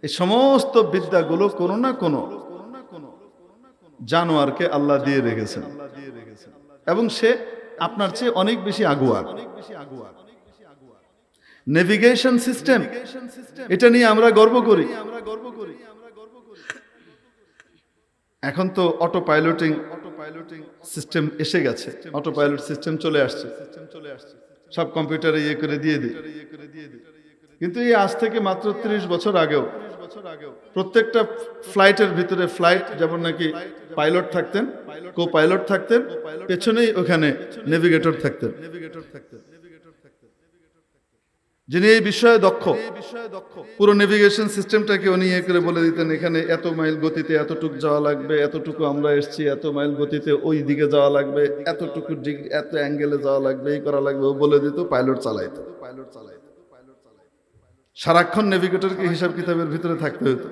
এই সমস্ত বিদ্যাগুলো কোনো না কোনো জানোয়ারকে আল্লাহ দিয়ে রেখেছেন, এবং সে আপনার চেয়ে অনেক বেশি আগুয়া। নেভিগেশন সিস্টেম, এটা নিয়ে আমরা গর্ব করি। এখন তো অটো পাইলটিং সিস্টেম এসে গেছে, অটো পাইলট সিস্টেম চলে আসছে, সব কম্পিউটারে ইয়ে করে দিয়ে দিই। কিন্তু এই আজ থেকে মাত্র 30 বছর আগেও প্রত্যেকটা ফ্লাইটের ভিতরে, ফ্লাইট যেমন নাকি পাইলট থাকতেন, কো পাইলট থাকতেন, পেছনেই ওখানে নেভিগেটর থাকতেন, যিনি এই বিষয়ে দক্ষ। পুরো নেভিগেশন সিস্টেমটাকে উনি ইয়ে করে বলে দিতেন, এখানে এত মাইল গতিতে এতটুকু যাওয়া লাগবে, এতটুকু আমরা এসছি, এত মাইল গতিতে ওই দিকে যাওয়া লাগবে, এতটুকু এত অ্যাঙ্গেলে যাওয়া লাগবে, এই করা লাগবে, ও বলে দিত, পাইলট চালাইতো। সারাক্ষণ নেভিগেটরকে হিসাব কিতাবের ভিতরে থাকতে হতো,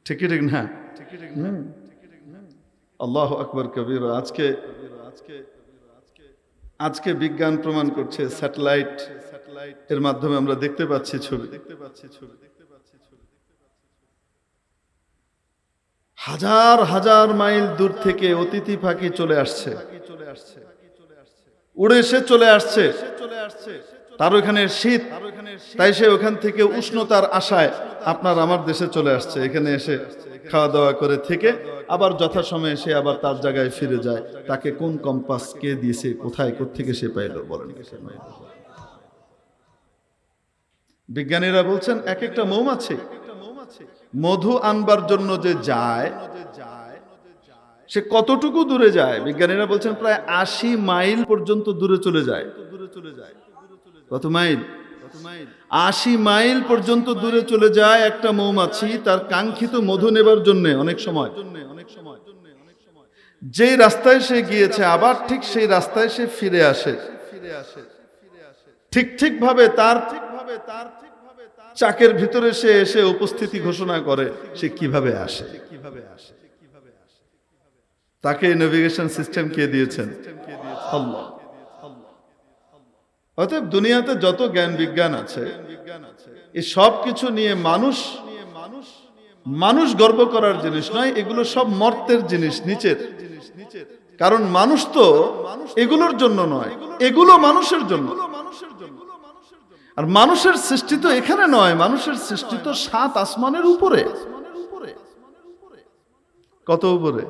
ঠিক ঠিক না? আল্লাহু আকবার কবীর। আজকে বিজ্ঞান প্রমাণ করছে, স্যাটেলাইট এর মাধ্যমে আমরা দেখতে পাচ্ছি ছবি, হাজার হাজার মাইল দূর থেকে অতিথি পাখি চলে আসছে, উড়ে এসে চলে আসছে। তার ওখানে শীত, তাই সে ওখান থেকে উষ্ণতার আশায় আপনার আমার দেশে চলে আসছে। এখানে এসে খাওয়া দাওয়া করে থেকে আবার যথাসময়ে সে আবার তার জায়গায় ফিরে যায়। তাকে কোন কম্পাস কে দিয়েছে, কোথায় কোত্থেকে সে পাইল বলেন? বিজ্ঞানীরা বলছেন এক একটা মৌমাছি মধু আনবার জন্য যে যায়, সে কতটুকু দূরে যায়? বিজ্ঞানীরা বলছেন প্রায় ৮০ মাইল পর্যন্ত দূরে চলে যায়। কত মাইল? ৮০ মাইল পর্যন্ত দূরে চলে যায় একটা মৌমাছি তার কাঙ্ক্ষিত মধু নেবার জন্য। অনেক সময় যেই রাস্তায় সে গিয়েছে আবার ঠিক সেই রাস্তায় সে ফিরে আসে। ঠিক ভাবে তার চাকের ভিতরে সে এসে উপস্থিতি ঘোষণা করে সে কিভাবে আসে। তাকে নেভিগেশন সিস্টেম কে দিয়েছেন? আল্লাহ। অতএব দুনিয়াতে যত জ্ঞান বিজ্ঞান আছে এই সব কিছু নিয়ে মানুষ গর্ব করার জিনিস নয়, এগুলো সব মর্তের জিনিস, নিচের। কারণ মানুষ তো এগুলোর জন্য নয়, এগুলো মানুষের জন্য। আর মানুষের সৃষ্টি তো এখানে নয়, মানুষের সৃষ্টি তো ৭ আসমানের উপরে। কত উপরে?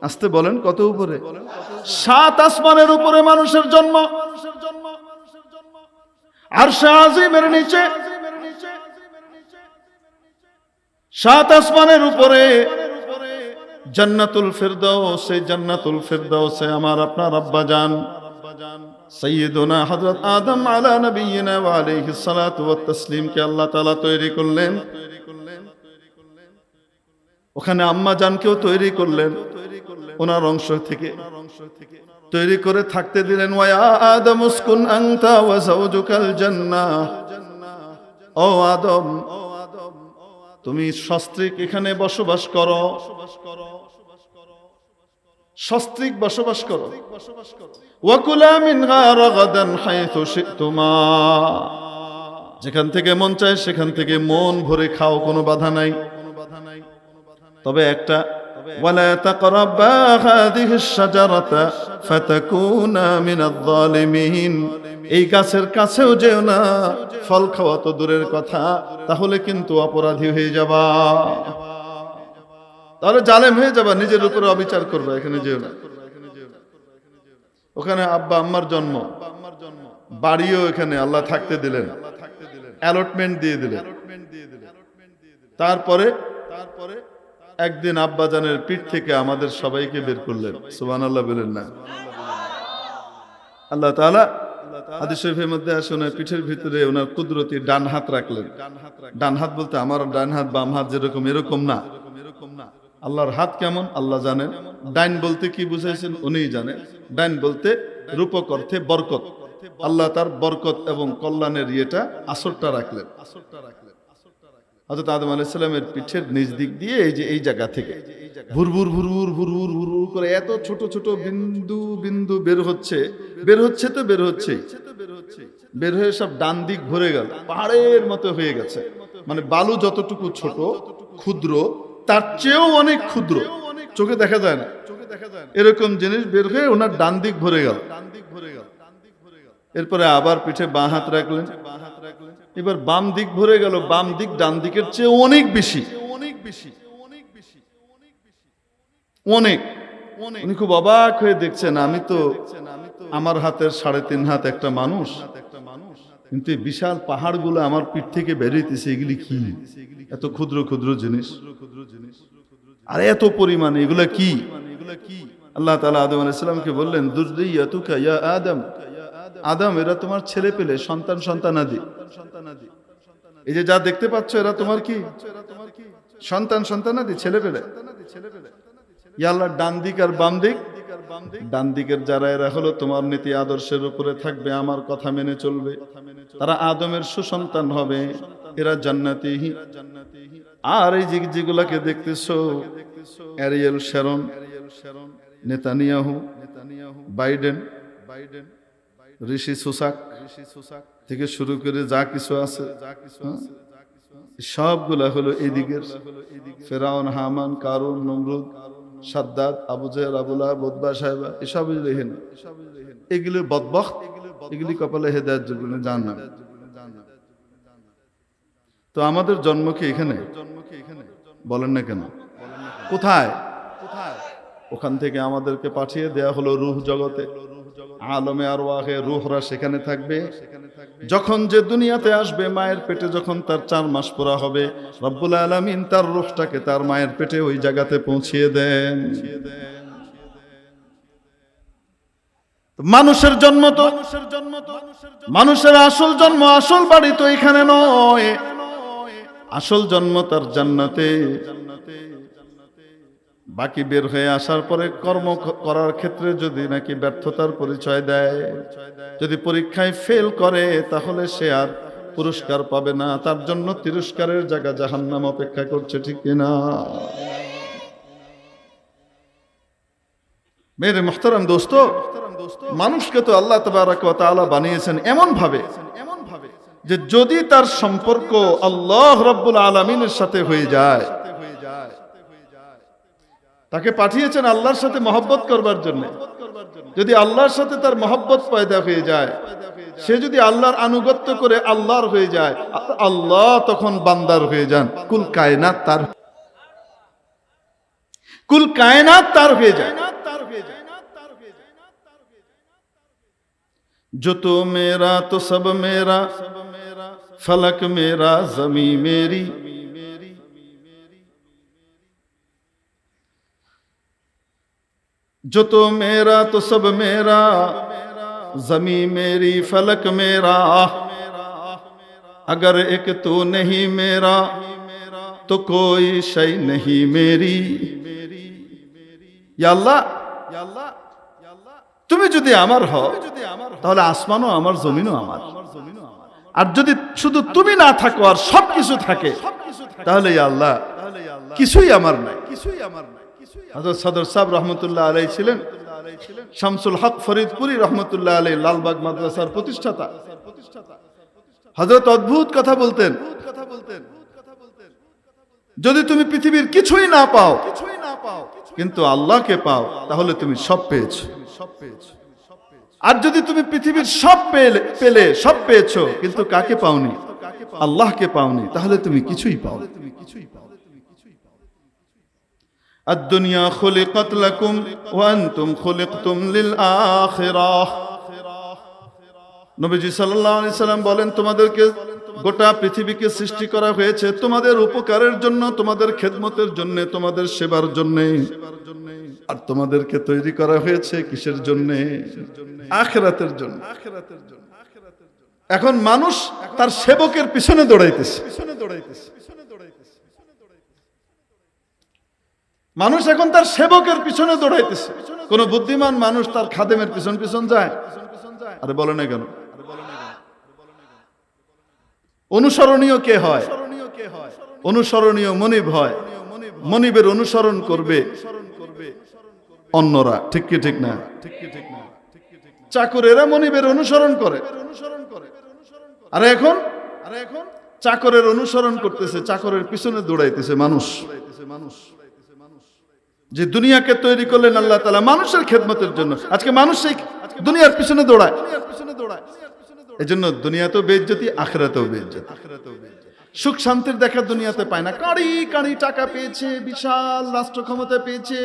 আসতে বলেন, কত উপরে? ৭ আসমানের উপরে মানুষের জন্ম। আরশে আজিমের নিচে ৭ আসমানের উপরে জান্নাতুল ফিরদাউস। সেই জান্নাতুল ফিরদাউসে আমার আপনার আব্বা জান সাইয়্যিদুনা হযরত আদম আলা নবিয়িনা ওয়া আলাইহিস সালাতু ওয়াত তাসলিম কে আল্লাহ তাআলা তৈরি করলেন। ওখানে আম্মা জানকেও তৈরি করলেন ওনার অংশ থেকে, তৈরি করে থাকতে দিলেন। ওয়া আদম উসকুন আনতা ওয়া যাওজুকাল জান্নাহ। ও আদম, তুমি সস্ত্রীক এখানে বসবাস করো, সস্ত্রীক বসবাস করো। ওয়া কুলা মিনহা রাগাদান হাইথু শিতুমা। যেখান থেকে মন চায় সেখান থেকে মন ভরে খাও, কোনো বাধা নাই। তবে একটা, ওয়ালা তাকরাবা হাযিহিশ শাজারাতা ফাতাকুনা মিনাজ জালিমিন। এই গাছের কাছেও যেও না, ফল খাওয়া তো দূরের কথা, তাহলে কিন্তু অপরাধী হয়ে যাবা, তাহলে জালেম হয়ে যাবা, নিজের উপরে অবিচার করবে। এখানে যেও না। ওখানে আব্বা আম্মার জন্ম, বাড়িও এখানে আল্লাহ থাকতে দিলেন, অ্যালটমেন্ট দিয়ে দিলেন। তারপরে একদিন আব্বাজানের পিঠ থেকে আমাদের সবাইকে বের করলেন। সুবহানাল্লাহ বলেন না? আল্লাহ তাআলা হাদিস শরীফের মধ্যে আসে ওনার পিঠের ভিতরে ওনার কুদরতি ডান হাত রাখলেন। ডান হাত বলতে আমার ডান হাত বাম হাত যেরকম এরকম না, আল্লাহর হাত কেমন আল্লাহ জানেন। ডাইন বলতে কি বুঝাইছেন উনিই জানেন। ডাইন বলতে রূপক অর্থে বরকত। আল্লাহ তার বরকত এবং কল্যাণের ইয়েটা আসরটা রাখলেন। হযরত আদম আলাইহিস সালামের পিঠের নিচ দিক দিয়ে এই যে এই জায়গা থেকে ভুরভুর ভুরভুর ভুরভুর ভুরভুর করে এত ছোট ছোট বিন্দু বিন্দু বের হচ্ছে তো বের হচ্ছে, বের হয়ে সব ডান দিক ভরে গেল, পাহাড়ের মতো হয়ে গেছে। মানে বালু যতটুকু ছোট ক্ষুদ্র তার চেয়েও অনেক ক্ষুদ্র, চোখে দেখা যায় না, এরকম জিনিস বের হয়ে ওনার ডান দিক ভরে গেল। এরপরে আবার পিঠে বাঁ হাত রাখলেন, এবার বাম দিক ভরে গেল। বাম দিক ডান দিকের চেয়ে অনেক বেশি, অনেক। উনি খুব অবাক হয়ে দেখছেন, আমি তো আমার হাতের 3.5 হাত একটা মানুষ, কিন্তু এই বিশাল পাহাড়গুলো আমার পিঠ থেকে বেরিয়েছে, এগুলি কি? এত ক্ষুদ্র ক্ষুদ্র জিনিস, আর এত পরিমাণে এগুলা কি? আল্লাহ তাআলা আদম আলাইহিস সালামকে বললেন, যুররিয়াতুকা ইয়া আদম, আদম এরা তোমার ছেলে পেলে, সন্তান সন্তানাদি। এই যে যা দেখতে পাচ্ছ এরা তোমার কি? সন্তান সন্তানাদি, ছেলে পেলে। ইয়া আল্লাহ, ডান দিক আর বাম দিক, ডান দিকের যারা এরা হলো তোমার নীতি আদর্শের উপরে থাকবে, আমার কথা মেনে চলবে, তারা আদমের সুসন্তান হবে, এরা জান্নাতি। আর এই যেগুলাকে দেখতেছো, অ্যারিয়েল শ্যারন, নেতানিয়াহু, বাইডেন, ঋষি সুসাক থেকে শুরু করে যা কিছু আছে সবগুলা হলো এই দিকের। ফেরাউন, হামান, কারুন, নমরুদ, সাদ্দাত, আবু জেহেল, আবু লাহাব, উতবা, সাহেবা, এসবই লেহেন। এগুলো বদবখত, এগুলি কপালে হেদায়েত যোগ্য না, জান্নাত। তো আমাদের জন্ম কি এখানে? বলেন না কেন? কোথায়? ওখান থেকে আমাদেরকে পাঠিয়ে দেয়া হলো রূহ জগতে, আলমে আরওয়াহে, রূহরা সেখানে থাকবে। যখন যে দুনিয়াতে আসবে, মায়ের পেটে যখন তার 4 মাস পুরা হবে, রব্বুল আলামিন তার রূহটাকে তার মায়ের পেটে ওই জায়গাতে পৌঁছিয়ে দেন। মানুষের জন্ম তো মানুষের আসল জন্ম, আসল বাড়ি তো এখানে নয়, আসল জন্ম তার জান্নাতে। বাকি বের হয়ে আসার পরে কর্ম করার ক্ষেত্রে যদি নাকি ব্যর্থতার পরিচয় দেয়, যদি পরীক্ষায় ফেল করে, তাহলে সে আর পুরস্কার পাবে না, তার জন্য তিরস্কারের জায়গা জাহান্নাম অপেক্ষা করছে, ঠিক কিনা? মেরে মুহতারাম দোস্ত, মানুষকে তো আল্লাহ তাবারক ওয়া তাআলা বানিয়েছেন এমন ভাবে যে যদি তার সম্পর্ক আল্লাহ রাব্বুল আলামিনের সাথে হয়ে যায়, তাকে পাঠিয়েছেন আল্লাহর সাথে মহব্বত করবার জন্য, যদি আল্লাহর সাথে তার মহব্বত পয়দা হয়ে যায়, সে যদি আল্লাহর আনুগত্য করে আল্লাহর হয়ে যায়, আল্লাহ তখন বান্দার হয়ে যান, কুল কায়নাত তার হয়ে যায়। जो तो मेरा तो सब मेरा, फलक मेरा जमी मेरी, जो तो मेरा तो सब मेरा, जमी मेरी फलक मेरा, अगर एक तू नहीं मेरा तो कोई शय नहीं मेरी। या अल्लाह, তুমি যদি আমার হও তাহলে আসমানও আমার, জমিনও আমার। আর যদি শুধু তুমি না থাকো আর সবকিছু থাকে, তাহলে ইয়া আল্লাহ কিছুই আমার নাই। হযরত সদর সাহেব রাহমাতুল্লাহ আলাইহি ছিলেন শামসুল হক ফরিদপুরি রাহমাতুল্লাহ আলাইহি লালবাগ মাদ্রাসার প্রতিষ্ঠাতা। হযরত অদ্ভুত কথা বলতেন, যদি তুমি পৃথিবীর কিছুই না পাও কিন্তু আল্লাহকে পাও, তাহলে তুমি সব পেয়েছো। আর যদি তুমি পৃথিবীর সব পেলে, সব পেয়েছো, কিন্তু কাকে পাওনি? আল্লাহকে পাওনি, তাহলে তুমি কিছুই পাও। আদ-দুনিয়া খুলিকাত লাকুম ওয়া আনতুম খুলিকতুম লিল আখিরাহ। নবীজি সাল্লাল্লাহু আলাইহি সাল্লাম বলেন, তোমাদেরকে গোটা পৃথিবীকে সৃষ্টি করা হয়েছে তোমাদের উপকারের জন্য, তোমাদের খেদমতের জন্য, তোমাদের সেবার জন্য। আর তোমাদেরকে তৈরি করা হয়েছে কিসের জন্য? আখিরাতের জন্য। এখন মানুষ তার সেবকের পিছনে দৌড়াইতেছে। মানুষ এখন তার সেবকের পিছনে দৌড়াইতেছে। কোন বুদ্ধিমান মানুষ তার খাদেমের পিছন পিছন যায়? আরে বলে না কেন? অনুসরণীয় কে হয়? অনুসরণীয় মনিব হয়। মনিবের অনুসরণ করবে অন্যরা, ঠিক কি ঠিক না? চাকরেরা মনিবের অনুসরণ করে। আর এখন চাকরের অনুসরণ করতেছে, চাকরের পিছনে দৌড়াইতেছে মানুষ। যে দুনিয়াকে তৈরি করলেন আল্লাহ তাআলা মানুষের খেদমতের জন্য, আজকে মানুষ সেই দুনিয়ার পিছনে দৌড়ায়। এজন্য দুনিয়াতেও বেইজ্জতি, আখিরাতেও বেইজ্জতি। সুখ শান্তির দেখা দুনিয়াতে পায় না। কাঁড়ি কাঁড়ি টাকা পেয়েছে, বিশাল রাষ্ট্র ক্ষমতা পেয়েছে,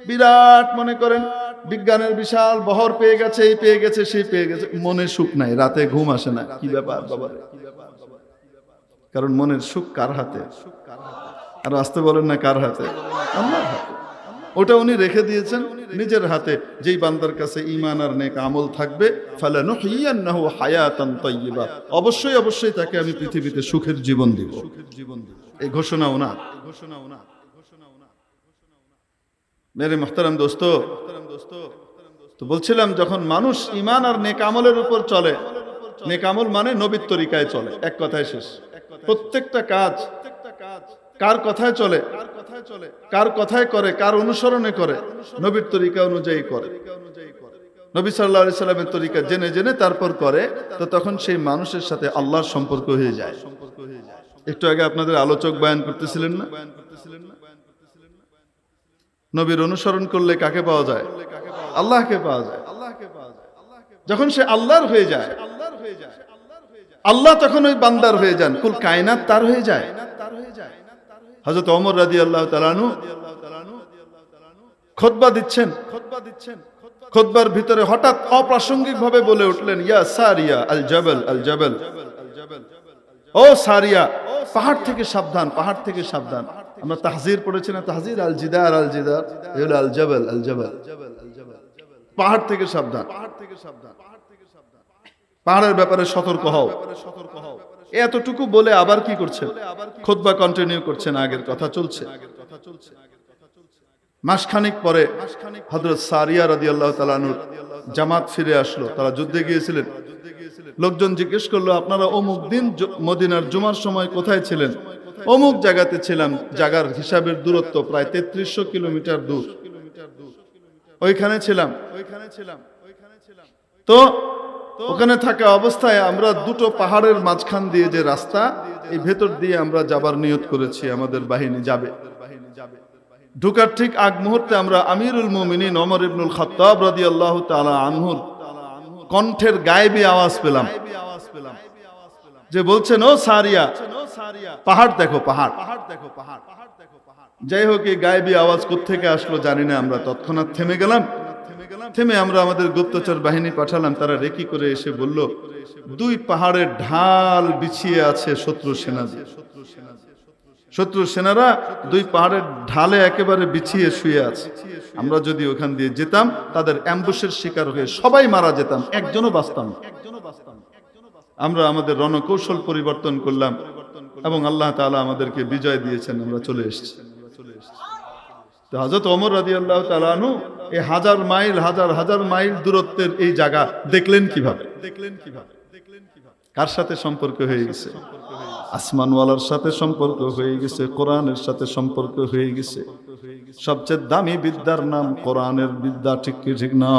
বিরাট মনে করেন বিজ্ঞানের বিশাল বহর পেয়ে গেছে, এই পেয়ে গেছে, সেই পেয়ে গেছে, মনে সুখ নাই, রাতে ঘুম আসে না। কি ব্যাপার বাবা? কারণ মনের সুখ কার হাতে? আর আসতে বলেন না কার হাতে? আল্লাহর হাতে। ওটা উনি রেখে দিয়েছেন নিজের হাতে। যেই বান্দার কাছে ঈমান আর নেক আমল থাকবে, ফালানুহিয়ান্নাহু হায়াতান তাইয়্যিবা, অবশ্যই অবশ্যই তাকে আমি পৃথিবীতে সুখের জীবন দিব। এই ঘোষণা ওনার। মেরে মুহতারাম দোস্ত, তো বলছিলাম যখন মানুষ ঈমান আর নেক আমলের উপর চলে, নেক আমল মানে নবীর তরিকায় চলে, এক কথায় শেষ। প্রত্যেকটা কাজ কার কথায় চলে? কার কথায় করে? কার অনুসরণে করে? নবীর তরিকা অনুযায়ী করে। নবী সাল্লাল্লাহু আলাইহি সাল্লামের তরিকা জেনে জেনে তারপর করে, তো তখন সেই মানুষের সাথে আল্লাহর সম্পর্ক হয়ে যায়। একটু আগে আপনাদের আলোচক বয়ান করতেছিলেন না, নবীর অনুসরণ করলে কাকে পাওয়া যায়? আল্লাহকে পাওয়া যায়। যখন সে আল্লাহর হয়ে যায়, আল্লাহ তখন ওই বান্দার হয়ে যান, কুল কায়নাত তার হয়ে যায়। হযরত ওমর রাদিয়াল্লাহু তাআলা আনহু খুতবা দিচ্ছেন, খুতবার ভিতরে হঠাৎ অপ্রাসঙ্গিক ভাবে বলে উঠলেন, ইয়া সারিয়া আল জাবাল আল জাবাল, ও সারিয়া পাহাড় থেকে সাবধান, পাহাড় থেকে সাবধান। আমরা তাহজির পড়েছি না, তাহজির আল জিদার আল জিদার, এগুলো আল জাবাল আল জাবাল, পাহাড় থেকে সাবধান, পাহাড়ের ব্যাপারে সতর্ক হও। এতটুকু বলে আবার কি করছেন, খুতবা কন্টিনিউ করছেন, আগের কথা চলছে। মাসখানিক পরে হযরত সারিয়া রাদিয়াল্লাহু তাআলা আনহু জামাত ফিরে আসলো, তারা যুদ্ধে গিয়েছিলেন। লোকজন জিজ্ঞেস করলো, আপনারা অমুক দিন মদিনার জুমার সময় কোথায় ছিলেন? অমুক জায়গাতে ছিলাম, জায়গার হিসাবের দূরত্ব প্রায় 3300 কিলোমিটার দূর, ওইখানে ছিলাম। তো ওখানে থাকা অবস্থায় আমরা দুটো পাহাড়ের মাঝখান দিয়ে যে রাস্তা, এই ভেতর দিয়ে আমরা যাবার নিয়ত করেছি, আমাদের বাহিনী যাবে। ঢোকার ঠিক আগ মুহূর্তে আমরা আমিরুল মুমিনিন ওমর ইবনুল খাত্তাব রাদিয়াল্লাহু তাআলা আনহুর কণ্ঠের গায়েবী আওয়াজ পেলাম, যে বলছেন, ও সারিয়া পাহাড় দেখো, পাহাড়। যাই হোক, এই গায়েবী আওয়াজ কোত্থেকে আসলো জানি না, আমরা তৎক্ষণাৎ থেমে গেলাম। থেমে আমরা আমাদের গুপ্তচর বাহিনী পাঠালাম, তারা রেকি করে এসে বলল, দুই পাহাড়ের ঢাল বিছিয়ে আছে শত্রু সেনাদের। শত্রু সেনারা দুই পাহাড়ের ঢালে একেবারে বিছিয়ে শুয়ে আছে। আমরা যদি ওখান দিয়ে যেতাম, তাদের অ্যাম্বুশের শিকার হয়ে সবাই মারা যেতাম, একজনও বাঁচতাম না। আমরা আমাদের রণকৌশল পরিবর্তন করলাম এবং আল্লাহ তাআলা আমাদেরকে বিজয় দিয়েছেন, আমরা চলে এসেছি। তো হযরত ওমর রাদিয়াল্লাহু তাআলা আনহু এই হাজার মাইল দূরত্বের এই জায়গা দেখলেন কিভাবে? কার সাথে সম্পর্ক হয়ে গেছে? আসমানওয়ালার সাথে সম্পর্ক হয়ে গেছে, কোরআনের সাথে সম্পর্ক হয়ে গেছে। সবচেয়ে দামি বিদ্যার নাম কোরআনের বিদ্যা, ঠিক কি ঠিক না?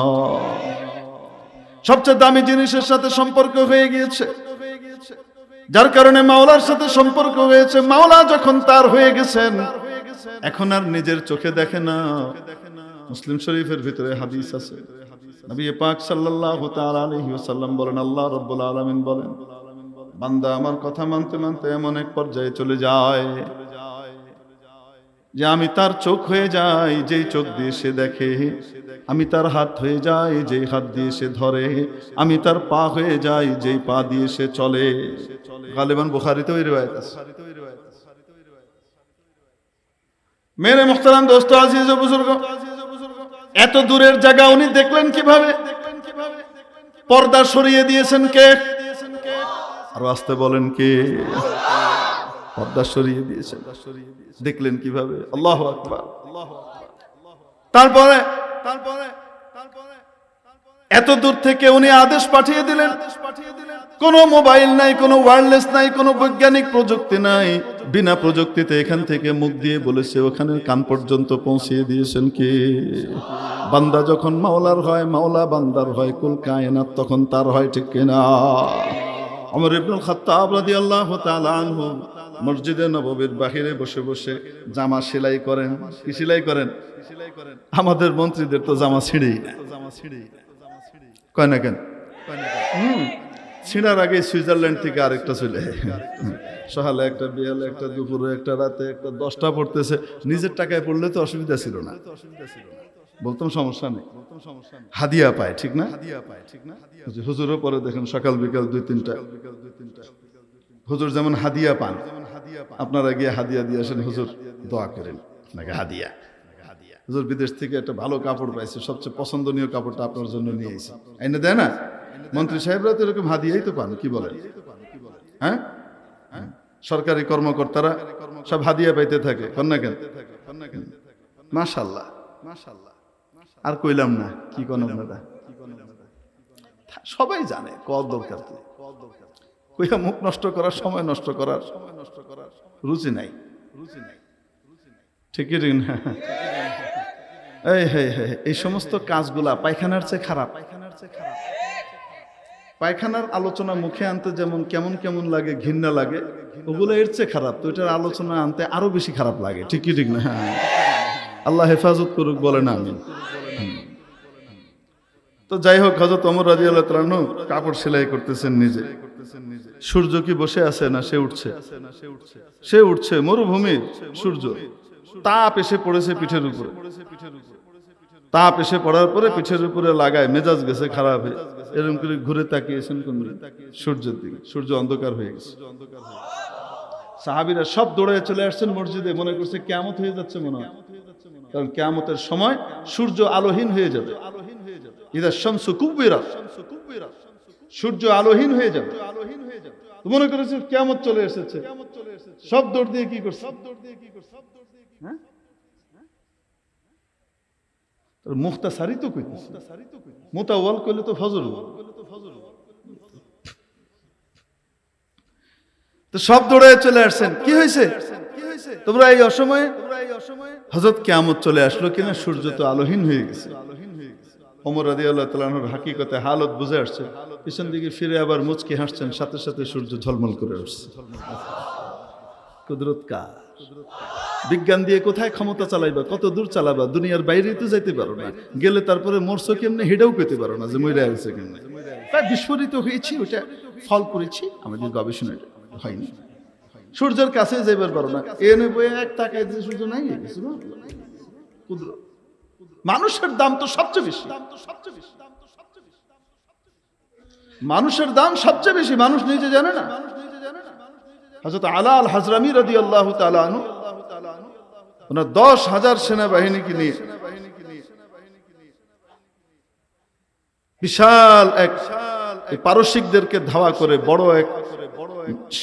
সবচেয়ে দামি জিনিসের সাথে সম্পর্ক হয়ে গিয়েছে, যার কারণে মাওলার সাথে সম্পর্ক হয়েছে। মাওলা যখন তার হয়ে গেছেন, এখন আর নিজের চোখে দেখে না। মুসলিম শরীফের ভিতরে হাদিস আছে, নবী পাক সাল্লাল্লাহু তাআলা আলাইহি ওয়াসাল্লাম বলেন, আল্লাহ রাব্বুল আলামিন বলেন, বান্দা আমার কথা মানতে মানতে এমন এক পর্যায়ে চলে যায় যে আমি তার চোখ হয়ে যাই, যেই চোখ দিয়ে সে দেখে। আমি তার হাত হয়ে যাই, যেই হাত দিয়ে সে ধরে। আমি তার পা হয়ে যাই, যেই পা দিয়ে সে চলে। গালিবান বুখারীতে ওই রিওয়ায়াত আছে। মেরে মুহতারাম দোস্ত, আজিজ ও বুজুর্গ, এত দূরের জায়গা উনি দেখলেন কিভাবে? পর্দা সরিয়ে দিয়েছেন কে? আর আসতে বলেন কে? পর্দা সরিয়ে দিয়েছেন। দেখলেন কিভাবে? আল্লাহু আকবার। তারপরে এত দূর থেকে উনি আদেশ পাঠিয়ে দিলেন। কোনো মোবাইল নাই, কোনো ওয়্যারলেস নাই, কোনো বৈজ্ঞানিক প্রযুক্তি নাই। বিনা প্রযুক্তিতে এখান থেকে মুখ দিয়ে বলেছে, ওখানে কান পর্যন্ত পৌঁছিয়ে দিয়েছেন কে? বান্দা যখন মাওলার হয়, মাওলা বান্দার হয়, কুল কায়নাত তখন তার হয়, ঠিক কিনা? ওমর ইবনুল খাত্তাব রাদিয়াল্লাহু তাআলা আনহু মসজিদে নববীর বাহিরে বসে বসে জামা সেলাই করেন। কি সেলাই করেন? আমাদের মন্ত্রীদের তো জামা ছিঁড়েই না, কয় না কেন? ছিঁড়ার আগে সুইজারল্যান্ড থেকে আরেকটা চলে, সকালে একটা, বিকালে একটা, দুপুরে একটা, রাতে একটা, 10টা পড়তেছে। নিজের টাকায় পড়লে তো অসুবিধা ছিল না, বলতাম সমস্যা নেই, হাদিয়া পায়, ঠিক না? হুজুরও পরে দেখেন সকাল বিকাল 2-3টা হুজুর যেমন হাদিয়া পান, আপনারা গিয়ে হাদিয়া দিয়ে আসেন, হুজুর দোয়া করেন আপনাকে হাদিয়া। হুজুর বিদেশ থেকে একটা ভালো কাপড় পাইছে, সবচেয়ে পছন্দনীয় কাপড়টা আপনার জন্য নিয়ে এসেছি, এনে দেয় না? মন্ত্রী সাহেবরা তো এরকম হাদিয়াই তো পান, কি বলেন? হ্যাঁ, সরকারি কর্মকর্তারা সব হাদিয়া পাইতে থাকে, কন্যা কেন? মাশাআল্লাহ, আর কইলাম না, কি কোন আপনারা সবাই জানে কত দরকার, কইয়া মুখ নষ্ট করার, সময় নষ্ট করার রুচি নাই, ঠিকই ঠিক না? এই সমস্ত কাজগুলা পায়খানার চেয়ে খারাপ। পায়খানার আলোচনা মুখে আনতে যেমন কেমন কেমন লাগে, ঘৃণা লাগে, ওগুলো এর চেয়ে খারাপ। তো এটার আলোচনা আনতে আরো বেশি খারাপ লাগে, ঠিকই ঠিক না? আল্লাহ হেফাজত করুক, বলে না আমিন। তো যাই হোক, হযরত ওমর রাদিয়াল্লাহু তাআলা আনহু কাপড় সেলাই করতেছেন নিজে। সূর্য কি বসে আছে না সে উঠছে? সে উঠছে। মরুভূমির সূর্য, তাপ এসে পড়েছে পিঠের উপরে। তাপ এসে পড়ার পরে পিঠের উপরে লাগায়, মেজাজ গেছে খারাপ হয়ে, এরকম করে ঘুরে তাকিয়েছেন কোন দিকে? সূর্যের দিকে। সূর্য অন্ধকার হয়ে গেছে। সাহাবীরা সব দৌড়ে চলে আসছেন মসজিদে, মনে করছে কিয়ামত হয়ে যাচ্ছে মনে হয়, কারণ কিয়ামতের সময় সূর্য আলোহীন হয়ে যাবে। ইদা শামসু কুব্বিরাত, সূর্য আলোহীন হয়ে যাবে। মনে করেছে কিয়ামত চলে এসেছে, সব দৌড় দিয়ে কি করছে? হ্যাঁ, মুখতাসারি তো কইতেছে, মুতাওয়াল কইলে তো ফজর। তো সব দৌড়ে চলে আসছেন। কি হয়েছে তোমরা এই অসময়ে? হযরত কিয়ামত চলে আসলো কিনা? সূর্য তো আলোহীন হয়ে গেছে। ওমর রাদিয়াল্লাহু তাআলা আনহুর হাকিকতে হালত বুঝে আসছে, পিছন দিকে ফিরে আবার মুচকি হাসছেন, সাথে সাথে সূর্য ঝলমল করে উঠছে। কুদরত কার? বিজ্ঞান দিয়ে কোথায় ক্ষমতা চালাইবা, কত দূর চালাবা? দুনিয়ার বাইরে তো যাইতে পারো না, গেলে তারপরে মরছো কেমনে হেডাও পেতে পারো না যে মইরা গেছে কেমনে। তাই বিস্ফোরিত হয়েছি, ওটা ফল করেছি, আমাদের গবেষণা হয়নি। সূর্যের কাছে যাইবার পারো না, এনে বয়ে এক টাকায় যে সূর্য নাই কিছু না। কুদরত। মানুষের দাম তো সবচেয়ে বেশি, মানুষের দাম সবচেয়ে বেশি, মানুষ নিজে জানে না। হযরত আলা আল হাজরামি রাদিয়াল্লাহু তাআলা আনহু ওনার 10,000 সেনাবাহিনীকে নিয়ে বিশাল এক পারসিকদেরকে ধাওয়া করে বড় এক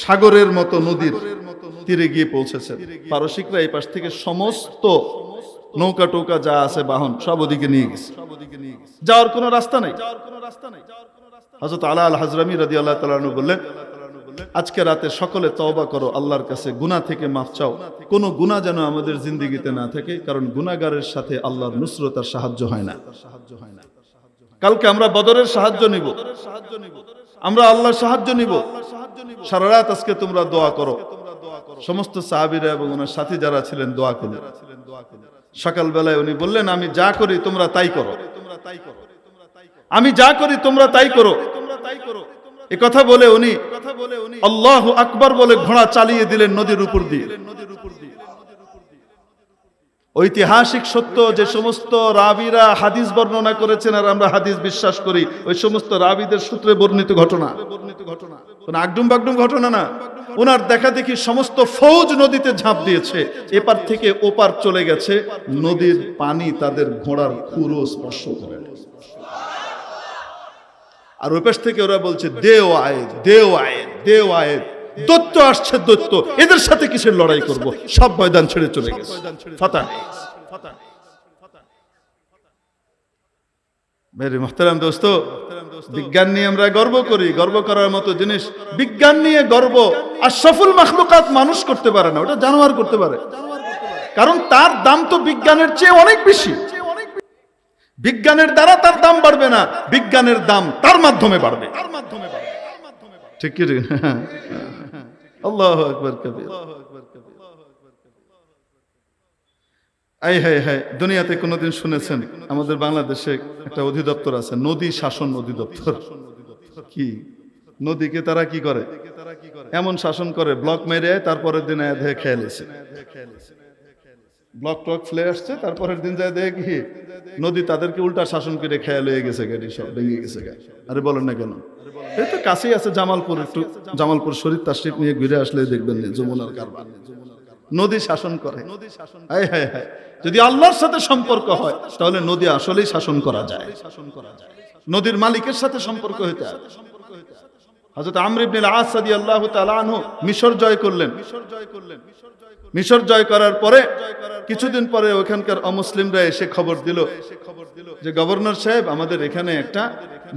সাগরের মতো নদীর তীরে গিয়ে পৌঁছেছে। পারসিকরা এই পাশ থেকে সমস্ত নৌকা টোকা যা আছে বাহন সব ওদিকে নিয়ে গেছে, যাওয়ার কোনো রাস্তা নেই। হযরত আলা আল হাজরামি রাদিয়াল্লাহু তাআলা আনহু বললেন, আজকে রাতে সকলে তওবা করো, আল্লাহর কাছে গুনাহ থেকে মাফ চাও, কোনো গুনাহ যেন আমাদের জিন্দেগিতে না থাকে, কারণ গুনাহগারের সাথে আল্লাহর নুসরত আর সাহায্য হয় না। কালকে আমরা বদরের সাহায্য নিব, আমরা আল্লাহর সাহায্য নিব। সারা রাত আজকে তোমরা দোয়া করো। সমস্ত সাহাবীরা এবং ওনার সাথী যারা ছিলেন দোয়া করলেন। সকালবেলায় উনি বললেন, আমি যা করি তোমরা তাই করো, আমি যা করি তোমরা তাই করো। এ কথা বলে উনি আল্লাহু আকবার বলে ঘোড়া চালিয়ে দিলেন নদীর উপর দিয়ে। ঐতিহাসিক সত্য, যে সমস্ত রাবীরা হাদিস বর্ণনা করেছেন আর আমরা হাদিস বিশ্বাস করি, ওই সমস্ত রাবীদের সূত্রে বর্ণিত ঘটনা, কোন আগডুম বাগডুম ঘটনা না। ওনার দেখা দেখি সমস্ত ফৌজ নদীতে ঝাঁপ দিয়েছে, এপার থেকে ওপার চলে গেছে, নদীর পানি তাদের ঘোড়ার পুরো স্পর্শ করে। আর ওই পাশ থেকে ওরা বলছে দেও আয়েদ, দেও আয়েদ, দেও আয়েদ, দৈত্য আসছে, দৈত্য, এদের সাথে কিসের লড়াই করব? সব ময়দান ছেড়ে চলে গেছে। ফাতাহ। মেরে মুহতারাম দোস্ত, বিজ্ঞান নিয়ে আমরা গর্ব করি, গর্ব করার মতো জিনিস। বিজ্ঞান নিয়ে গর্ব আশরাফুল মাখলুকাত মানুষ করতে পারে না, ওটা জানোয়ার করতে পারে, কারণ তার দাম তো বিজ্ঞানের চেয়ে অনেক বেশি। বিজ্ঞানের দ্বারা তার দাম বাড়বে না, বিজ্ঞানের দাম তার মাধ্যমে বাড়বে। ঠিক কি? আল্লাহু আকবার কবীর। দুনিয়াতে কোনোদিন শুনেছেন আমাদের বাংলাদেশে একটা অধিদপ্তর আছে, নদী শাসন অধিদপ্তর? কি নদীকে তারা কি করে? এমন শাসন করে, ব্লক মেরে তারপরের দিন দেখে খেয়াল এসে ব্লক টক ফেলে আসছে, তারপরের দিন যায় দেখে কি নদী তাদেরকে উল্টা শাসন করে খেয়াল হয়ে গেছে, গাড়ি সব ভেঙে গেছে। আরে বলেন না কেন? এই তো কাছেই আছে জামালপুর, একটু জামালপুর শরীফ তাশরিফ নিয়ে ঘুরে আসলে দেখবেন যমুনার কারবার। নদী শাসন করে। যদি আল্লাহর সাথে সম্পর্ক হয় তাহলে নদী আসলেই শাসন করা যায়। নদীর মালিকের সাথে সম্পর্ক হইতে হবে। হযরত আমর ইবনে আল-আস রাদিয়াল্লাহু তাআলা আনহু মিশর জয় করলেন। মিশর জয় করার পরে কিছুদিন পরে ওখানকার অমুসলিমরা এসে খবর দিল যে গভর্নর সাহেব, আমাদের এখানে একটা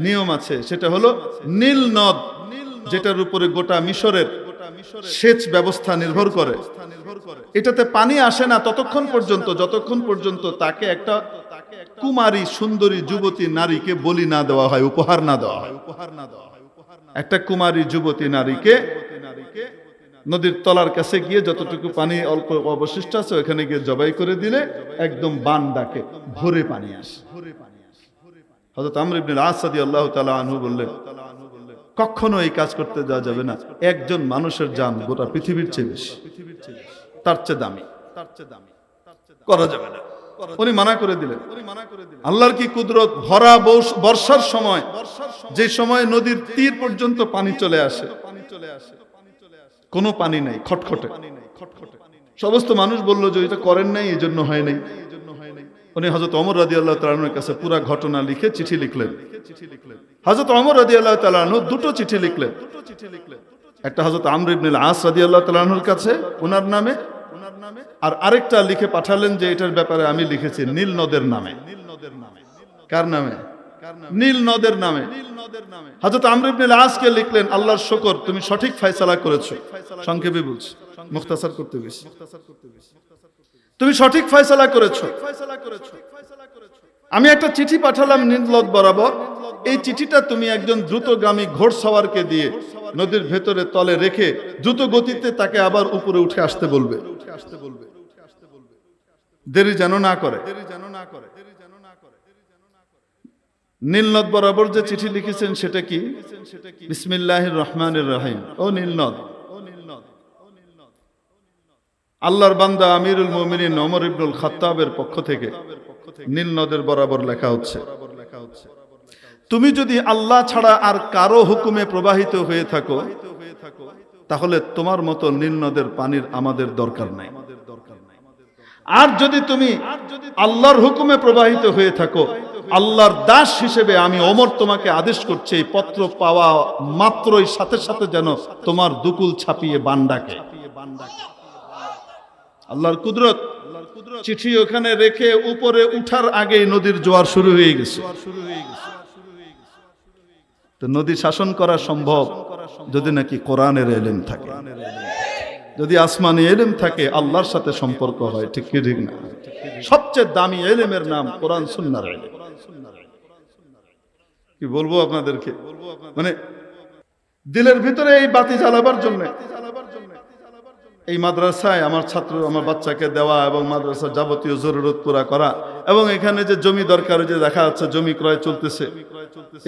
নিয়ম আছে, সেটা হলো নীল নদ, যেটার উপরে গোটা মিশরের সেচ ব্যবস্থা নির্ভর করে, এটাতে পানি আসে না ততক্ষণ পর্যন্ত যতক্ষণ পর্যন্ত তাকে একটা কুমারী সুন্দরী যুবতী নারীকে বলি না দেওয়া হয়, উপহার না দেওয়া হয়। একটা কুমারী যুবতী নারীকে নদীর তলার কাছে গিয়ে যতটুকু পানি অল্প অবশিষ্ট আছে ওখানে গিয়ে জবাই করে দিলে একদম বান ডাকে, ভরে পানি আসে। হযরত আমর ইবনে আল-আস রাদিয়াল্লাহু তাআলা আনহু বললেন, কখনো এই কাজ করতে যাওয়া যাবে না। একজন মানুষের জান গোটা পৃথিবীর চেয়ে বেশি, তার চেয়ে দামি, করা যাবে না। উনি মানা করে দিলেন। আল্লাহর কি কুদরত, ভরা বর্ষার সময়, যে সময় নদীর তীর পর্যন্ত পানি চলে আসে, কোনো পানি নাই, খটখটে। সমস্ত মানুষ বলল যে এটা করেন নাই, এই জন্য হয় নাই। উনি হযরত ওমর রাদিয়াল্লাহু তাআলা আনহুর কাছে পুরো ঘটনা লিখে চিঠি লিখলেন। হযরত ওমর রাদিয়াল্লাহু তাআলা আনহু দুটো চিঠি লিখলেন। একটা হযরত আমর ইবনে আল-আস রাদিয়াল্লাহু তাআলা আনহুর কাছে ওনার নামে, আর আরেকটা লিখে পাঠালেন যে এটার ব্যাপারে আমি লিখেছি নীল নদের নামে। কার নামে? নীল নদের নামে। হযরত আমর ইবনে আল-আসকে লিখলেন, আল্লাহর শুকর, তুমি সঠিক ফয়সালা করেছো। সংক্ষেপে বলছি, মুখতাসার করতে গেছি। তুমি সঠিক ফয়সালা করেছো। আমি একটা চিঠি পাঠালাম নীল নদ বরাবর। এই চিঠিটা তুমি একজন দ্রুতগামী ঘোড়সওয়ারকে দিয়ে নদীর ভেতরে তলে রেখে দ্রুত গতিতে তাকে আবার উপরে উঠে আসতে বলবে, দেরি যেন না করে। নীল নদ বরাবর যে চিঠি লিখেছেন সেটা কি? বিসমিল্লাহির রহমানির রহিম। ও নীল নদ, আল্লাহর বান্দা আমিরুল মুমিনিন ওমর ইবনুল খাত্তাবের পক্ষ থেকে নীল নদের বরাবর লেখা হচ্ছে, তুমি যদি আল্লাহ ছাড়া আর কারো হুকুমে প্রবাহিত হয়ে থাকো, তাহলে তোমার মতো নীল নদের পানির আমাদের দরকার নাই। আর যদি তুমি আল্লাহর হুকুমে প্রবাহিত হয়ে থাকো, আল্লাহর দাস হিসেবে আমি ওমর তোমাকে আদেশ করছি, এই পত্র পাওয়া মাত্রই সাথে সাথে যেন তোমার দুকুল ছাপিয়ে বান্দাকে। আল্লাহর কুদরত। চিঠি ওখানে রেখে উপরে উঠার আগেই নদীর জোয়ার শুরু হয়ে গেছে। তো নদী শাসন করা সম্ভব যদি নাকি কোরআনের ইলম থাকে, যদি আসমানি ইলম থাকে, আল্লাহর সাথে সম্পর্ক হয়। ঠিক কি ঠিক না? সবচেয়ে দামি ইলমের নাম কোরআন সুন্নাহর ইলম। কি বলবো আপনাদেরকে, মানে দিলের ভিতরে এই বাতি জ্বালাবার জন্য এই মাদ্রাসায় আমার ছাত্র, আমার বাচ্চাকে দেওয়া এবং মাদ্রাসার যাবতীয় জরুরত পুরা করা, এবং এখানে যে জমি দরকার, যে দেখা যাচ্ছে জমি ক্রয় চলতেছে,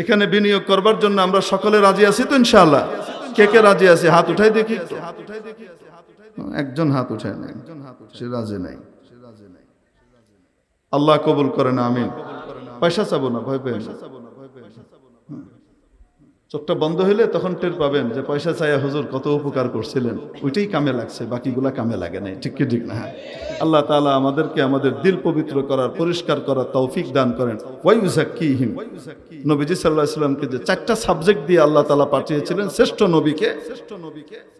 এখানে বিনিয়োগ করবার জন্য আমরা সকলে রাজি আছি তো ইনশাআল্লাহ? কে কে রাজি আছে? হাত উঠাই দেখি। একজন হাত উঠায় নাই, সে রাজি নাই। আল্লাহ কবুল করেন, আমিন। পয়সা চাবো না, ভয় পেয়ে না। চোখটা বন্ধ হইলে তখন টের পাবেন যে পয়সা চাইয়া হুজুর কত উপকার করছিলেন, ওইটাই কামে লাগছে, বাকিগুলা কামে লাগে নাই। ঠিক কি ঠিক না? আল্লাহ তাআলা আমাদেরকে আমাদের দিল পবিত্র করার, পরিষ্কার করার তৌফিক দান করেন। ওয়ায়ুযাক্কিহিম। নবীজি সাল্লাল্লাহু আলাইহি ওয়াসাল্লামকে যে 4টা সাবজেক্ট দিয়ে আল্লাহ তাআলা পাঠিয়েছিলেন, শ্রেষ্ঠ নবীকে,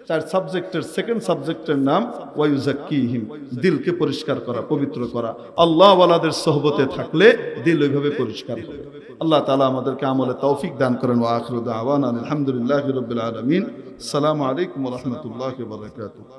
4 সাবজেক্টের সেকেন্ড সাবজেক্টের নাম ওয়ায়ুযাক্কিহিম, দিলকে পরিষ্কার করা, পবিত্র করা। আল্লাহ ওয়ালাদের সোহবতে থাকলে দিল ওইভাবে পরিষ্কার হবে। আল্লাহ তাআলা আমাদেরকে আমলে তৌফিক দান করেন। ওয়া আখিরু দাওয়ানা আলহামদুলিল্লাহি রাব্বিল আলামিন। আসসালামু আলাইকুম ওয়া রাহমাতুল্লাহি ওয়া বারাকাতুহু।